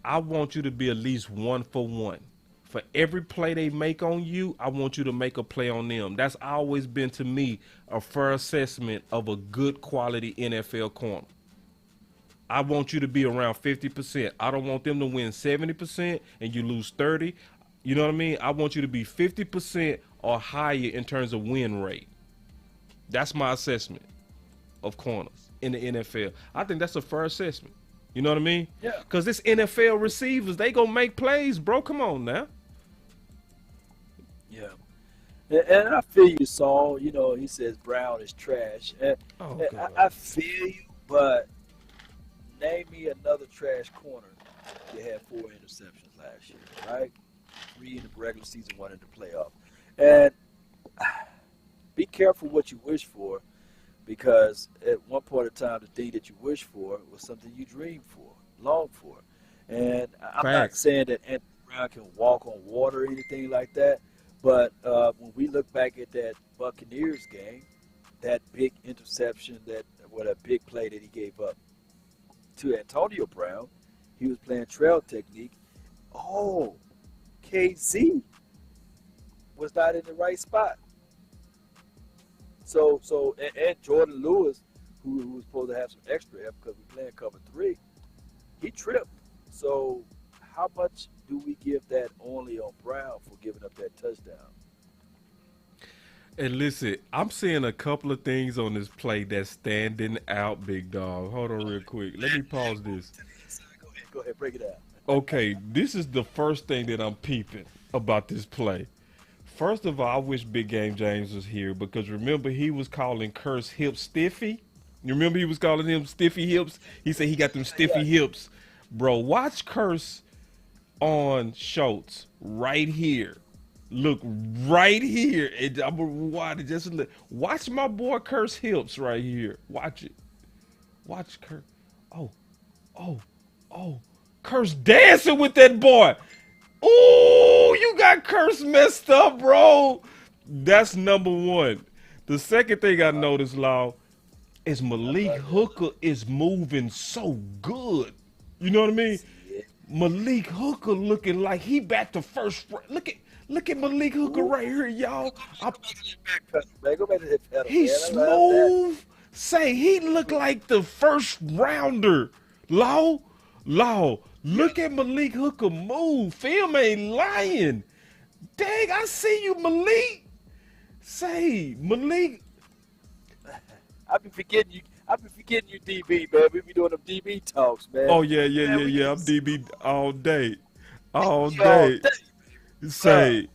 I want you to be at least 1 for 1. For every play they make on you, I want you to make a play on them. That's always been to me a fair assessment of a good quality NFL corner. I want you to be around 50%. I don't want them to win 70% and you lose 30. You know what I mean? I want you to be 50% or higher in terms of win rate. That's my assessment of corners in the NFL. I think that's a fair assessment. You know what I mean? Yeah. Because this NFL receivers, they gonna make plays, bro. Come on now. Yeah. And I feel you, Saul. You know, he says Brown is trash. And God. I feel you, but name me another trash corner that had 4 interceptions last year, right? 3 in the regular season, 1 in the playoff. And be careful what you wish for, because at one point in time, the thing that you wish for was something you dreamed for, longed for. And I'm not Facts. saying that Anthony Brown can walk on water or anything like that, but when we look back at that Buccaneers game, that big interception, that big play that he gave up to Antonio Brown, he was playing trail technique. Oh, KZ was not in the right spot. So and Jordan Lewis, who was supposed to have some extra help because we playing cover 3, he tripped. So how much do we give that only on Brown for giving up that touchdown? And listen, I'm seeing a couple of things on this play that's standing out, big dog. Hold on real quick. Let me pause this. Go ahead, break it down. Okay, this is the first thing that I'm peeping about this play. First of all, I wish Big Game James was here, because remember he was calling Curse hip stiffy. You remember he was calling him stiffy hips? He said he got them stiffy hips. Bro, watch Curse on Schultz right here. Look right here. And I'm gonna watch it. Just watch my boy Curse hips right here. Watch it. Watch Curse. Oh. Curse dancing with that boy. Ooh, you got Curse messed up, bro. That's number one. The second thing I noticed, Law, is Malik Hooker is moving so good. You know what I mean? Malik Hooker looking like he back to first. Look at Malik Hooker right here, y'all. Go back to that pedal, He's man. I love that. smooth. Say he look like the first rounder. Law. Look at Malik Hooker move. Film ain't lying. Dang, I see you, Malik. Say, Malik. I be forgetting you, DB, man. We be doing them DB talks, man. Oh yeah. I'm DB all day. All day. Say,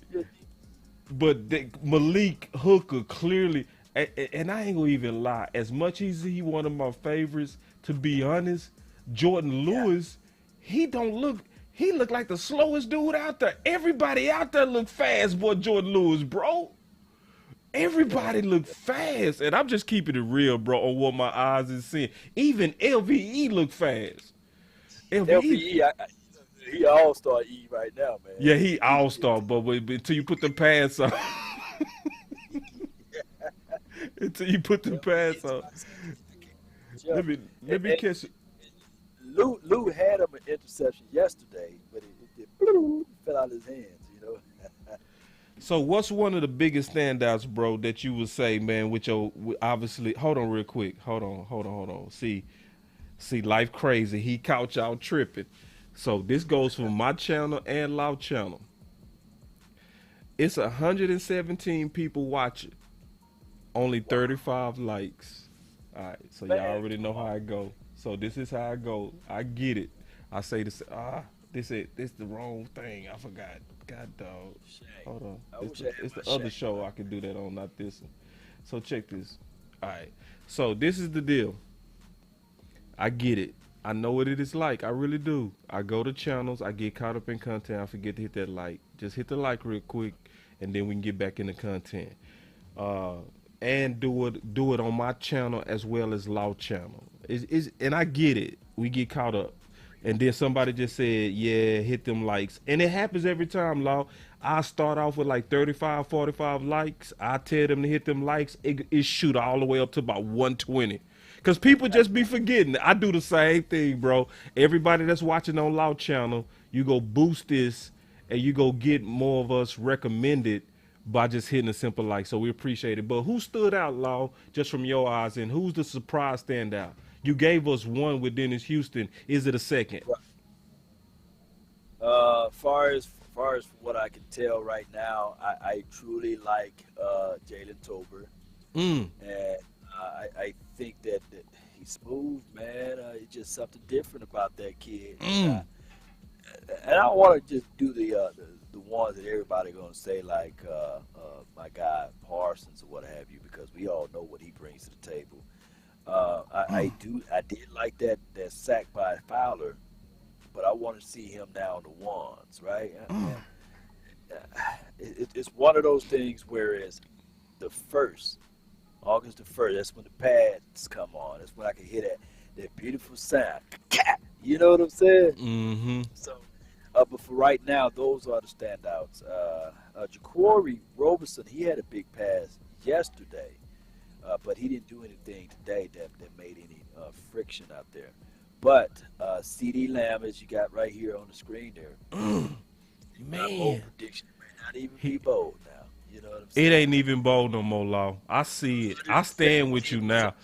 but Malik Hooker clearly, and I ain't gonna even lie. As much as he one of my favorites, to be honest, Jordan Lewis, he look like the slowest dude out there. Everybody out there look fast, boy. Jordan Lewis, bro. Everybody look fast, and I'm just keeping it real, bro, on what my eyes is seeing. Even LVE look fast. LVE, he all-star E right now, man. Yeah, he all-star, but until you put the pads on. Until you put the pads on. Let me catch it. Lou had him an interception yesterday, but it fell out of his hands, you know. So what's one of the biggest standouts, bro, that you would say, man, with your, obviously, hold on real quick. Hold on. See, life crazy. He caught y'all tripping. So this goes for my channel and Loud channel. It's 117 people watching. Only 35 likes. All right, so y'all already know how I go. So this is how I go. I get it. I say this. This the wrong thing. I forgot. God dog. Hold on. It's the other show I can do that on, not this one. So check this. All right. So this is the deal. I get it. I know what it is like. I really do. I go to channels, I get caught up in content, I forget to hit that like. Just hit the like real quick, and then we can get back into content. Uh, and do it on my channel as well as Law channel. And I get it. We get caught up. And then somebody just said, yeah, hit them likes. And it happens every time, Law. I start off with like 35, 45 likes. I tell them to hit them likes. It shoot all the way up to about 120. Because people just be forgetting. I do the same thing, bro. Everybody that's watching on Law channel, you go boost this and you go get more of us recommended by just hitting a simple like. So we appreciate it. But who stood out, Law, just from your eyes, and who's the surprise standout? You gave us one with Dennis Houston. Is it a second? Far as what I can tell right now, I truly like Jalen Tolbert, and I think that he's smooth, man. It's just something different about that kid. And I don't want to just do the ones that everybody gonna say like my guy Parsons or what have you, because we all know what he brings to the table. I did like that sack by Fowler, but I want to see him now on the ones, right? It's one of those things where it's the first, August the 1st, that's when the pads come on. That's when I can hear that beautiful sound. You know what I'm saying? Mm-hmm. So, but for right now, those are the standouts. Jaquari Roberson, he had a big pass yesterday. But he didn't do anything today that made any friction out there. But CeeDee Lamb, as you got right here on the screen there, Man, bold prediction may not even be bold now. You know what I'm saying? it ain't even bold no more, Law. I see it. I stand with you now.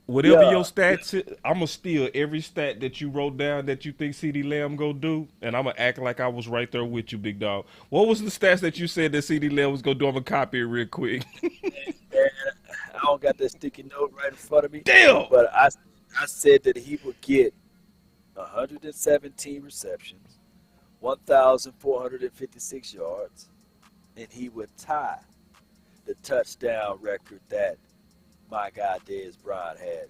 Whatever your stats, I'm going to steal every stat that you wrote down that you think CeeDee Lamb go do, and I'm going to act like I was right there with you, big dog. What was the stats that you said that CeeDee Lamb was going to do? I'm going to copy it real quick. I don't got that sticky note right in front of me. Damn! But I said that he would get 117 receptions, 1,456 yards, and he would tie the touchdown record that my guy Dez Bryant had.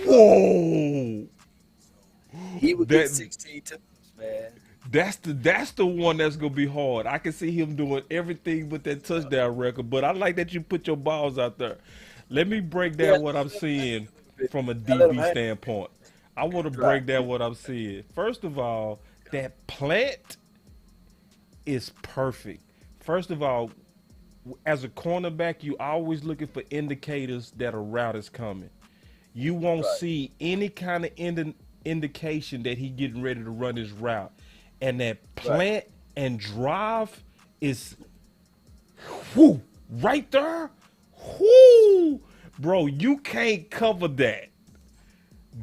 Whoa! He would get 16 touchdowns, man. That's the one that's gonna be hard. I can see him doing everything with that touchdown record, but I like that you put your balls out there. Let me break down what I'm seeing from a DB standpoint. I want to break down what I'm seeing. First of all, that plant is perfect. First of all, as a cornerback, you always looking for indicators that a route is coming. You won't see any kind of indication that he getting ready to run his route. And that plant and drive is right there. Bro, you can't cover that.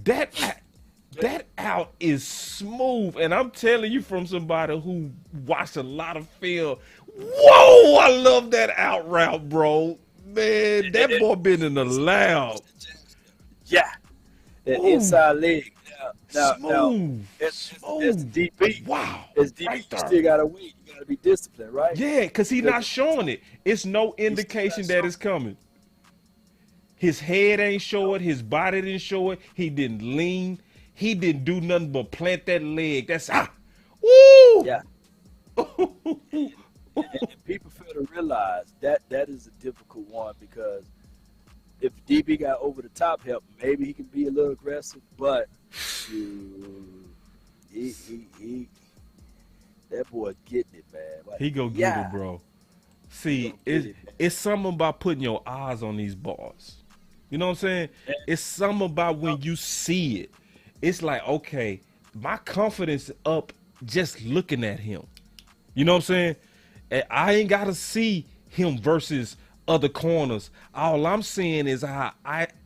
That out is smooth. And I'm telling you from somebody who watched a lot of film. Whoa, I love that out route, bro. Man, that boy been in the lab. Yeah. That inside leg. Now, Smooth. It's DB. Wow. It's DB. Right You there. still got to win. You got to be disciplined, right? Yeah, because he's not showing it. It's no indication that it's coming. His head ain't show it. His body didn't show it. He didn't lean. He didn't do nothing but plant that leg. That's woo! Yeah. and people fail to realize that is a difficult one, because if DB got over the top help, maybe he can be a little aggressive, but he that boy getting it, man. Like, He go get it, bro. See, it's something about putting your eyes on these bars. You know what I'm saying? It's something about when you see it. It's like, okay, my confidence up just looking at him. You know what I'm saying? And I ain't got to see him versus other corners. All I'm seeing is how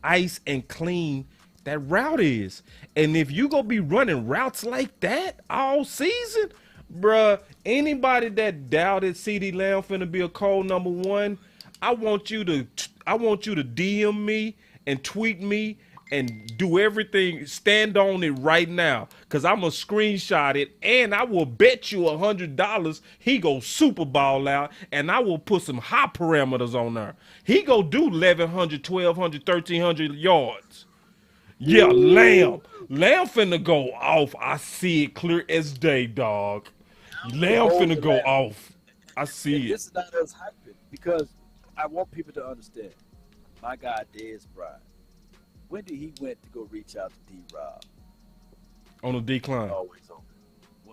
ice and clean that route is. And if you gonna be running routes like that all season, bruh, anybody that doubted CeeDee Lamb finna be a cold number one, I want you to DM me and tweet me and do everything. Stand on it right now, cause I'm gonna screenshot it, and I will bet you $100 he go super ball out, and I will put some high parameters on there. He go do 1,100, 1,200, 1,300 yards. Yeah, Lamb. Lamb finna go off. I see it clear as day, dog. Lamb Hold finna the go Lamb. off. I And see it. this is not us hyping because I want people to understand. My guy Dez Bryant. When did he went to go reach out to D-Rob? On the decline. Always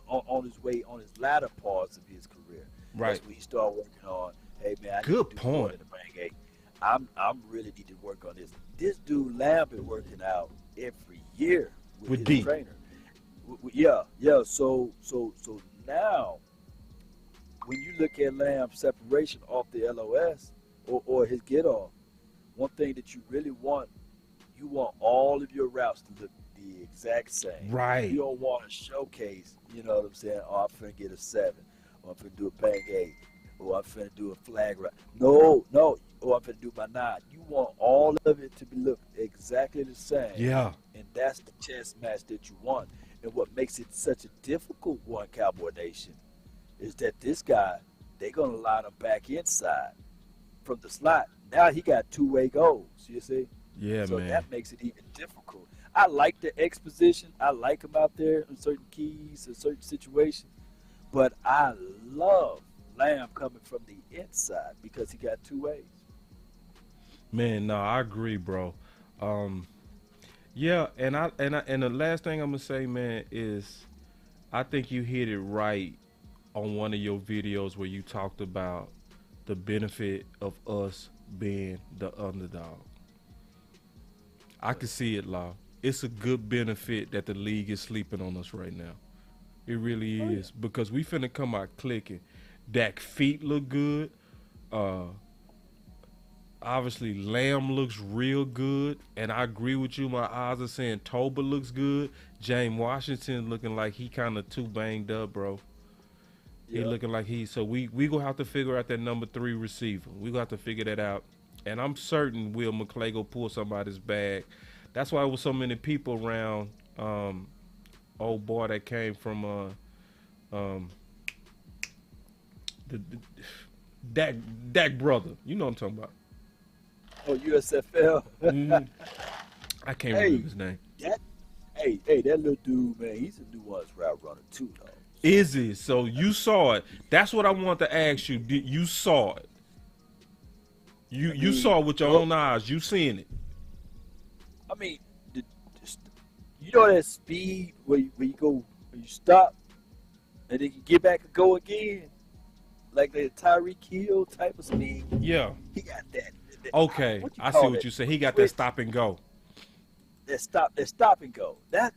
on his way, on his latter parts of his career. Right. That's when he started working on, hey man, I Good need to do more point. than the bang eight. I'm really need to work on this. This dude Lamb been working out every year with With his D. trainer. Yeah. So now when you look at Lamb's separation off the LOS or his get off, one thing that you really want, you want all of your routes to look the exact same. Right. You don't want to showcase, you know what I'm saying? Oh, I'm finna get a 7, or I'm finna do a bang 8, or I'm finna do a flag route. No. Or I'm finna do my 9. You want all of it to be look exactly the same. Yeah. And that's the chess match that you want. And what makes it such a difficult one, Cowboy Nation, is that this guy, they're going to line him back inside from the slot. Now he got two-way goals, you see? Yeah, So man. that makes it even difficult. I like the exposition. I like him out there in certain keys and certain situations. But I love Lamb coming from the inside because he got two ways. Man, no, I agree, bro. Yeah, and the last thing I'm gonna say, man, is I think you hit it right on one of your videos where you talked about the benefit of us being the underdog. I can see it, Law. It's a good benefit that the league is sleeping on us right now. It really is because we finna come out clicking. Dak feet look good. Obviously, Lamb looks real good, and I agree with you. My eyes are saying Toba looks good. James Washington looking like he kind of too banged up, bro. He looking like so we gonna have to figure out that number 3 receiver. We gonna have to figure that out, and I'm certain Will McClay go pull somebody's bag. That's why there was so many people around. Old boy that came from the Dak brother. You know what I'm talking about. Oh, USFL. I can't remember his name. That little dude, man, he's a nuanced route runner too, though. Is he? So you saw it. That's what I want to ask you. Did you saw it? You saw it with your own eyes. You seen it. I mean, you know that speed where you go, when you stop, and then you get back and go again, like the Tyreek Hill type of speed. Yeah. He got that. Okay, I see what you said. He got that stop and go. That stop and go. That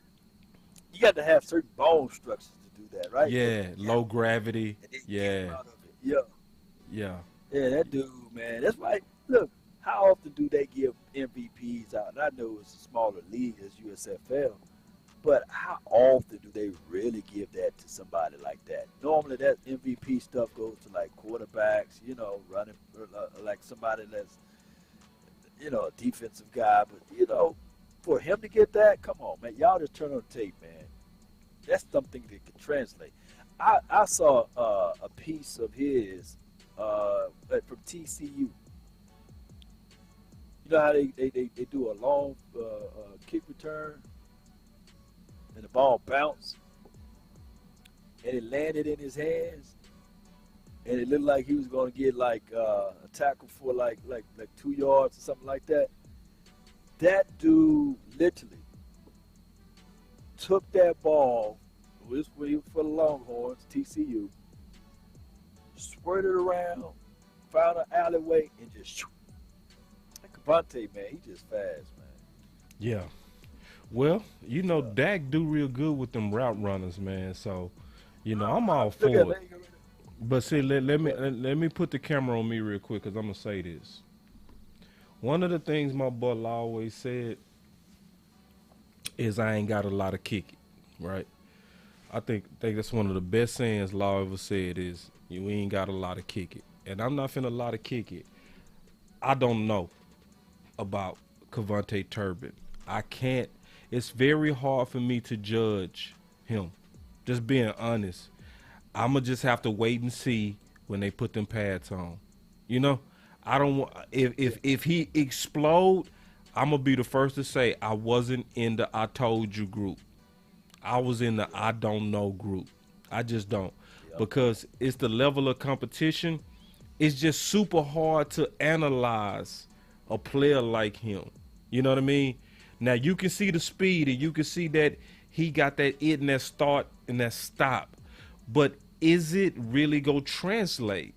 you got to have certain bone structures to do that, right? Yeah, low gravity. Yeah. Yeah, that dude, man. That's why. Look, how often do they give MVPs out? And I know it's a smaller league as USFL, but how often do they really give that to somebody like that? Normally, that MVP stuff goes to like quarterbacks, running like somebody that's, a defensive guy. But for him to get that, come on, man. Y'all just turn on the tape, man. That's something that can translate. I saw a piece of his from TCU. You know how they do a long kick return and the ball bounced and it landed in his hands and it looked like he was going to get like a tackle for like 2 yards or something like that. That dude literally took that ball, this was for the Longhorns, TCU, squirted around, found an alleyway, and just shoot. Kavontae, man, he just fast, man. Yeah. Well, Dak do real good with them route runners, man. So, I'm all for it. But see, let me put the camera on me real quick because I'm gonna say this. One of the things my boy Law always said is I ain't got a lot of kick it, right? I think that's one of the best sayings Law ever said is we ain't got a lot of kick it. And I'm not finna a lot of kick it. I don't know about Kavontae Turpin. I can't. It's very hard for me to judge him. Just being honest. I'ma just have to wait and see when they put them pads on. I don't want if he explode, I'm gonna be the first to say I wasn't in the I told you group. I was in the I don't know group. I just don't. Yep. Because it's the level of competition. It's just super hard to analyze a player like him. You know what I mean? Now you can see the speed and you can see that he got that it and that start and that stop. But is it really gonna translate?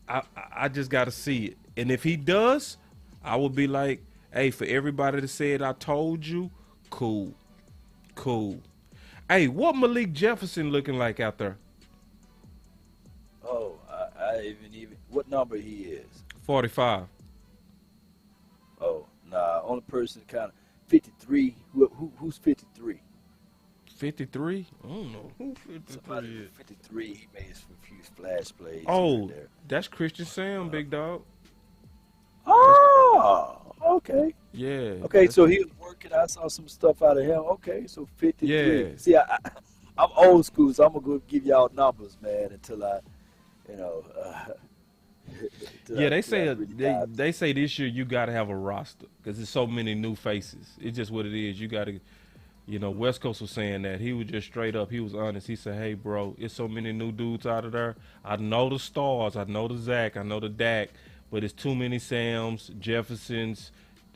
I just gotta see it. And if he does, I would be like, hey, for everybody that said I told you, cool. Cool. Hey, what Malik Jefferson looking like out there? Oh, I even what number he is? 45. Oh, nah. Only person kind of 53. Who's 53? 53? I don't know who 53 Somebody is. 53. He made a few splash plays. Oh, Right there. that's Christian Sam, big dog. Oh, okay. Yeah. Okay, so he was working. I saw some stuff out of him. Okay, so 53. Yeah. See, I'm old school, so I'm gonna go give y'all numbers, man, until I, you know. Yeah, they say really they say this year you got to have a roster because there's so many new faces. It's just what it is. You got to, West Coast was saying that. He was just straight up. He was honest. He said, hey, bro, it's so many new dudes out of there. I know the stars. I know the Zach. I know the Dak. But it's too many Sams, Jeffersons,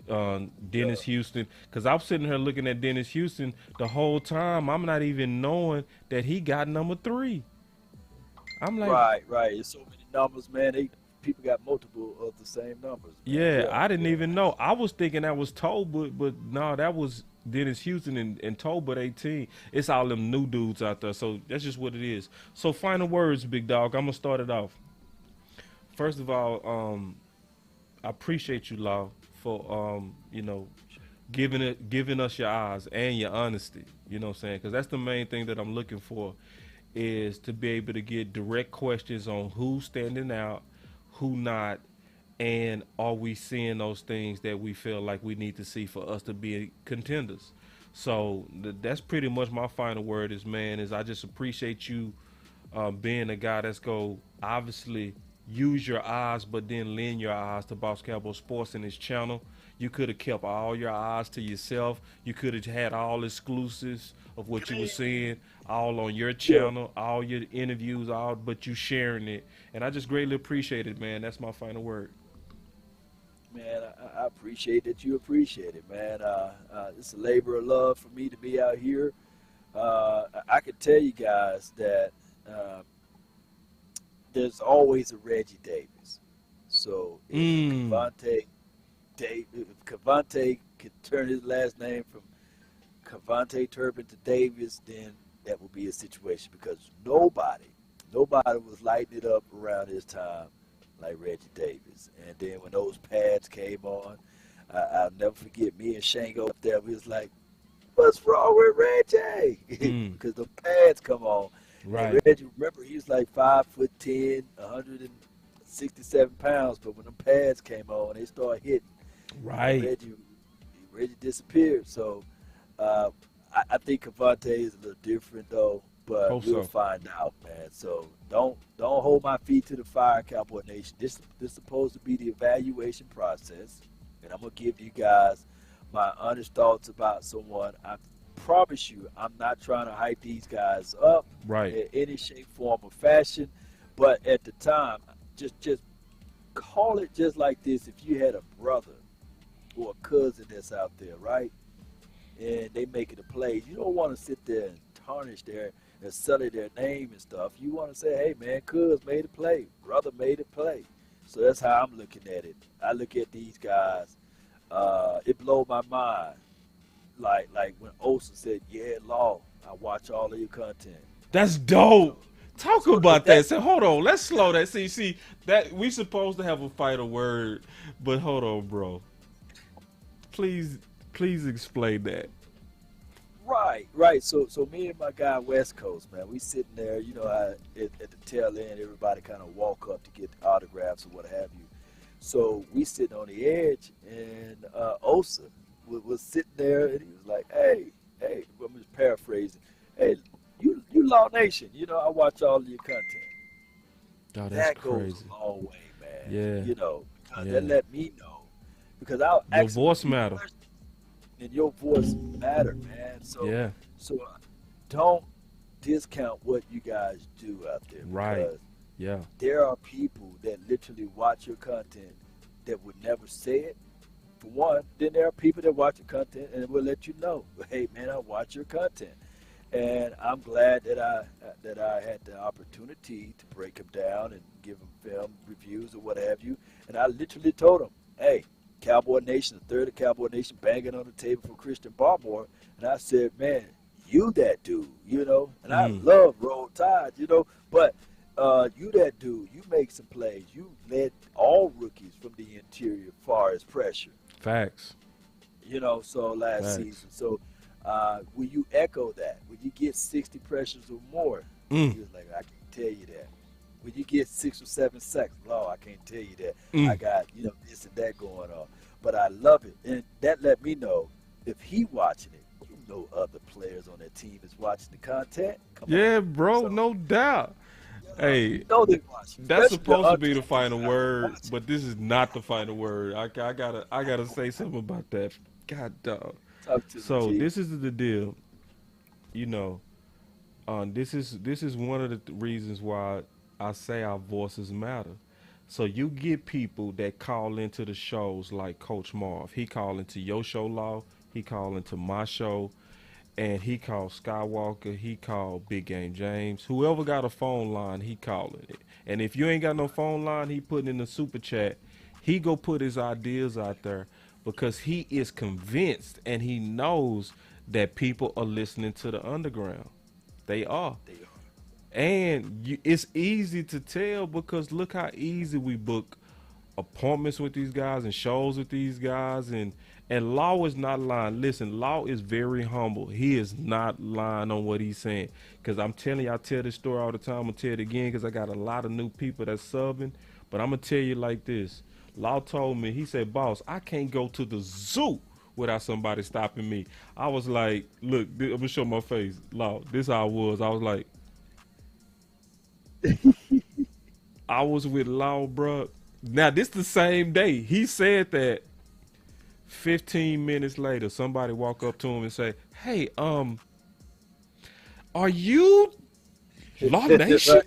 Dennis Houston. Because I'm sitting here looking at Dennis Houston the whole time. I'm not even knowing that he got number 3. I'm like, right. There's so many numbers, man. People got multiple of the same numbers. Yeah, I didn't even know. I was thinking that was Tolbert, but no, that was Dennis Houston and Tolbert 18. It's all them new dudes out there, so that's just what it is. So final words, big dog. I'm gonna start it off. First of all, I appreciate you, Law, for giving us your eyes and your honesty. You know what I'm saying? Because that's the main thing that I'm looking for, is to be able to get direct questions on who's standing out, who not, and are we seeing those things that we feel like we need to see for us to be contenders. So that's pretty much my final word is I just appreciate you being a guy that's go obviously use your eyes, but then lend your eyes to Boss Cowboy Sports and his channel. You could have kept all your eyes to yourself. You could have had all exclusives of what you were seeing all on your channel, all your interviews, but you sharing it. And I just greatly appreciate it, man. That's my final word. Man, I appreciate that you appreciate it, man. It's a labor of love for me to be out here. I can tell you guys that there's always a Reggie Davis. So if Kavontae could turn his last name from Kavontae Turpin to Davis, then that would be a situation, because nobody was lighting it up around his time like Reggie Davis. And then when those pads came on, I'll never forget, me and Shango up there, we was like, what's wrong with Reggie? Because the pads come on. Right. And Reggie, remember, he was like 5'10", 167 pounds, but when the pads came on, they started hitting. Right. Reggie disappeared. So I think Kavontae is a little different, though, but we'll find out, man. So don't hold my feet to the fire, Cowboy Nation. This is supposed to be the evaluation process, and I'm going to give you guys my honest thoughts about someone. I promise you, I'm not trying to hype these guys up in any shape, form, or fashion, but at the time, just call it just like this. If you had a brother or a cousin that's out there, right, and they making a play, you don't want to sit there and tarnish their and sully their name and stuff. You want to say, hey, man, cuz made a play, brother made a play. So that's how I'm looking at it. I look at these guys. It blows my mind. Like when Olsen said, yeah, Law, I watch all of your content. That's dope. Talk about that. So hold on, let's slow that. See that we supposed to have a final word, but hold on, bro. Please explain that. Right. So me and my guy West Coast, man, we sitting there, at the tail end, everybody kind of walk up to get autographs or what have you. So we sitting on the edge, and Osa was sitting there, and he was like, hey, I'm just paraphrasing. Hey, you Law Nation, I watch all of your content. Oh, that's that crazy. Goes a long way, man. Yeah. Because that let me know because I'll Your ask them a voice few matter. questions, and your voice matter, man. Yeah. So don't discount what you guys do out there, Right. because Yeah. there are people that literally watch your content that would never say it. For one, then there are people that watch your content and will let you know, hey man, I watch your content, and I'm glad that I had the opportunity to break them down and give them film reviews or what have you. And I literally told them, hey, Cowboy Nation, the third of Cowboy Nation, banging on the table for Christian Barmore, and I said, man, you that dude, and I Mm. love Roll Tide, but you that dude, you make some plays. You led all rookies from the interior far as pressure, Facts. so last Facts. season. So will you echo that? Will you get 60 pressures or more? Mm. He was like, I can't tell you that. Will you get 6 or 7 sacks? No, I can't tell you that. Mm. I got, this and that going on. But I love it. And that let me know if he watching it, other players on that team is watching the content. Come on. Yeah, bro, So, no doubt. Hey, they watch. that's Especially the supposed to be the undrafted final guys word, watching. but this is not the final word. I gotta say something about that. God dog. Talk to me, So G. this is the deal. You know, this is one of the reasons why I say our voices matter. So you get people that call into the shows like Coach Marv. He call into your show, Law. He call into my show, and he called Skywalker. He called Big Game James. Whoever got a phone line, he calling it. And if you ain't got no phone line, he putting in the super chat. He go put his ideas out there because he is convinced and he knows that people are listening to the underground. They are. They are. And it's easy to tell because look how easy we book appointments with these guys and shows with these guys, and Law is not lying. Listen, Law is very humble. He is not lying on what he's saying. Because I'm telling you, I tell this story all the time. I'm going to tell it again because I got a lot of new people that's subbing. But I'm going to tell you like this. Law told me, he said, boss, I can't go to the zoo without somebody stopping me. I was like, look, I'm going to show my face. Law, this how I was. I was like, I was with Law, bro. Now, this the same day. He said that 15 minutes later, somebody walk up to him and say, hey, are you Law Nation?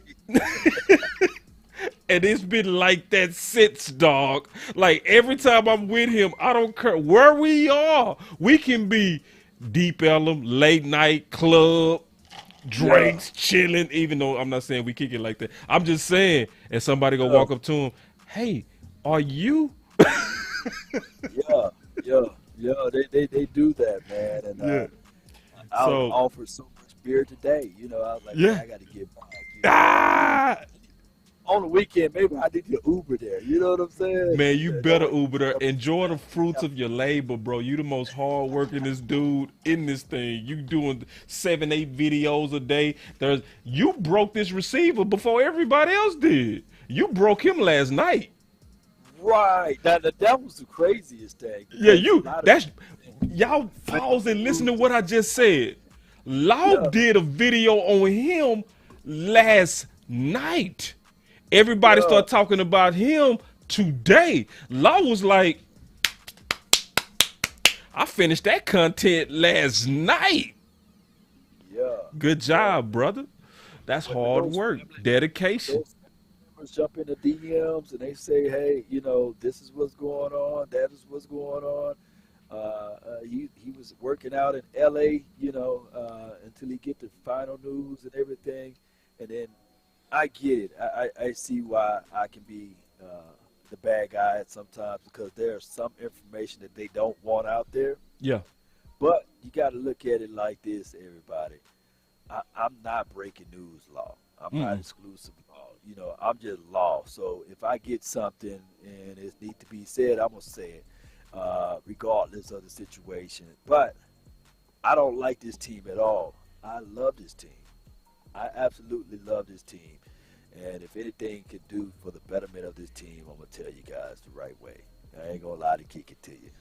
And it's been like that since, dog. Like, every time I'm with him, I don't care where we are. We can be Deep Ellum, late night, club, drinks, chilling, even though I'm not saying we kick it like that. I'm just saying, and somebody go walk up to him, hey, are you? Yeah. They do that, man. And Yeah. I So- was offered so much beer today. I was like, Yeah. man, I got to get back. Ah! On the weekend, maybe I need to Uber there. You know what I'm saying? Man, you better Uber there. Enjoy the fruits of your labor, bro. You the most hard workingest dude in this thing. You doing 7-8 videos a day. You broke this receiver before everybody else did. You broke him last night. Right. That was the craziest thing. Yeah, Because y'all pause and listen to what I just said. Law Yeah. did a video on him last night. Everybody Yeah. started talking about him today. Law was like, I finished that content last night. Yeah. Good job, brother. That's But hard those work, family- dedication. Those members jump in the DMs and they say, hey, this is what's going on. That is what's going on. He was working out in LA, until he get the final news and everything. And then I get it. I see why I can be the bad guy at sometimes, because there's some information that they don't want out there. Yeah. But you got to look at it like this, everybody. I'm not breaking news Law. I'm not exclusive Law. I'm just Law. So if I get something and it needs to be said, I'm going to say it, regardless of the situation. But I don't like this team at all. I love this team. I absolutely love this team. And if anything can do for the betterment of this team, I'm going to tell you guys the right way. I ain't going to lie to kick it to you.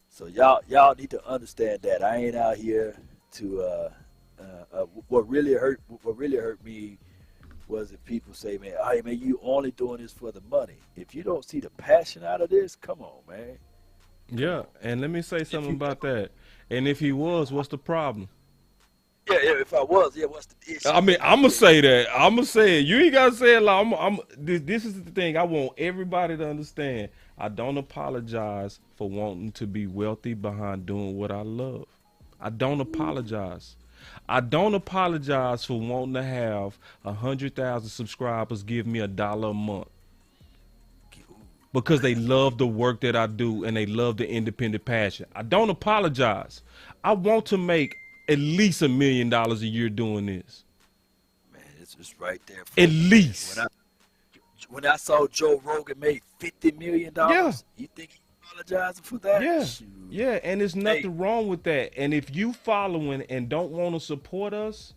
So y'all need to understand that I ain't out here to what really hurt me was if people say, man, hey, man, you only doing this for the money. If you don't see the passion out of this, come on, man. Yeah, and let me say something about that. And if he was, what's the problem? Yeah, if I was, yeah, what's the issue? I mean, I'm gonna say that. I'm gonna say it. You ain't gotta say it like this is the thing. I want everybody to understand. I don't apologize for wanting to be wealthy behind doing what I love. I don't apologize. I don't apologize for wanting to have 100,000 subscribers give me $1 a month because they love the work that I do and they love the independent passion. I don't apologize. I want to make at least $1 million a year doing this. Man, it's right there. At least. When I saw Joe Rogan made $50 million, you think he apologizing for that? Yeah, Shoot. yeah, and there's nothing wrong with that. And if you following and don't want to support us,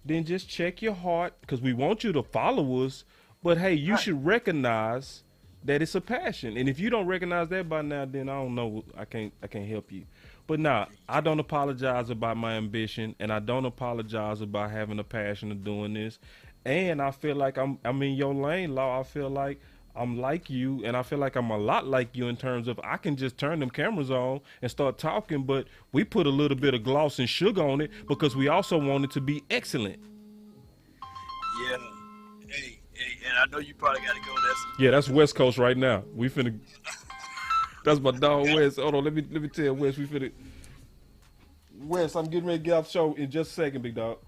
then just check your heart because we want you to follow us. But hey, you should recognize that it's a passion. And if you don't recognize that by now, then I don't know. I can't help you. But nah, I don't apologize about my ambition, and I don't apologize about having a passion of doing this. And I feel like I'm in your lane, Law. I feel like I'm like you, and I feel like I'm a lot like you in terms of I can just turn them cameras on and start talking, but we put a little bit of gloss and sugar on it because we also want it to be excellent. Yeah. Hey, and I know you probably got to go. That's West Coast right now. We finna. That's my dog Wes. Hold on, let me tell Wes we finna. Wes, I'm getting ready to get off the show in just a second, big dog.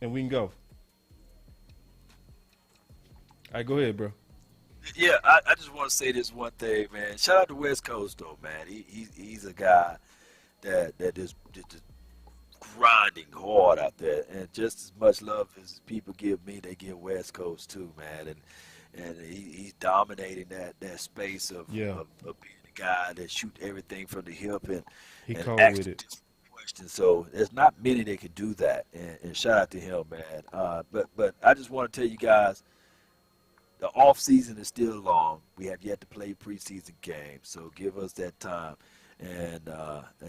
And we can go. All right, go ahead, bro. Yeah, I just want to say this one thing, man. Shout out to West Coast, though, man. He's a guy that is just grinding hard out there, and just as much love as people give me, they give West Coast too, man. And he's dominating that space of being a guy that shoot everything from the hip and cold ask with it. questions. So there's not many that can do that, and shout out to him, man. But I just want to tell you guys, the off season is still long. We have yet to play preseason games, so give us that time, and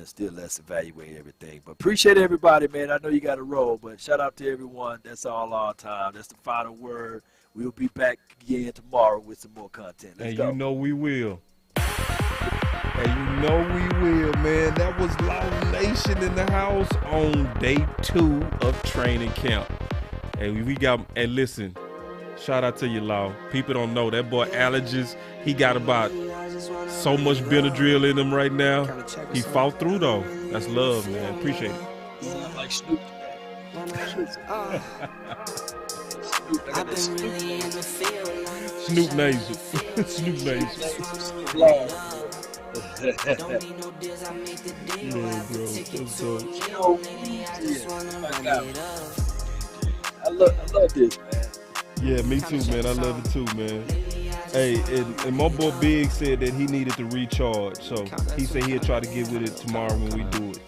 still let's evaluate everything. But appreciate everybody, man. I know you got to roll, but shout out to everyone. That's all our time. That's the final word. We'll be back again tomorrow with some more content. Let's go. You know we will. And you know we will, man. That was Law Nation in the house on day 2 of training camp. And listen, shout out to you, Law. People don't know that boy allergies. He got about so much Benadryl in him right now. He fought through though. That's love, man. Appreciate it. Like Snoop. I've been really in the field. Snoop Nasal. Snoop Nasal. Don't need no deals, I make the deal. Yeah, I have bro. a ticket That's to dope. a meal. Maybe I just wanna run it up. I love this, man. Yeah, me too, man. I love it too, man. Hey, and my boy Big said that he needed to recharge, so he said he'll try to get with it tomorrow when we do it.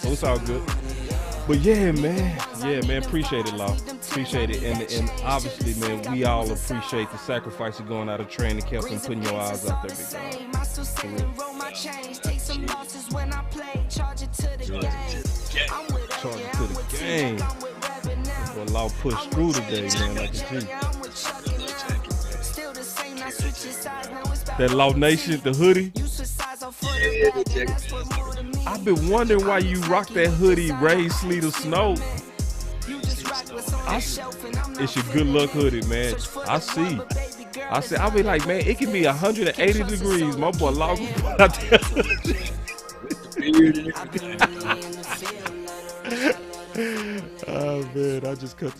So it's all good. But yeah, man, appreciate it, Law. Appreciate it, and obviously, man, we all appreciate the sacrifice of going out of training camp and putting your eyes out there, big dog. Charge it to the game. Well, Law pushed through today, man, like a G. That Law Nation, the hoodie. I've been wondering why you rock that hoodie, rain, sleet, or snow. It's your good luck hoodie, man. I see. I'll be like, man, it can be 180 degrees. My boy Law out there. Oh man, I just cut the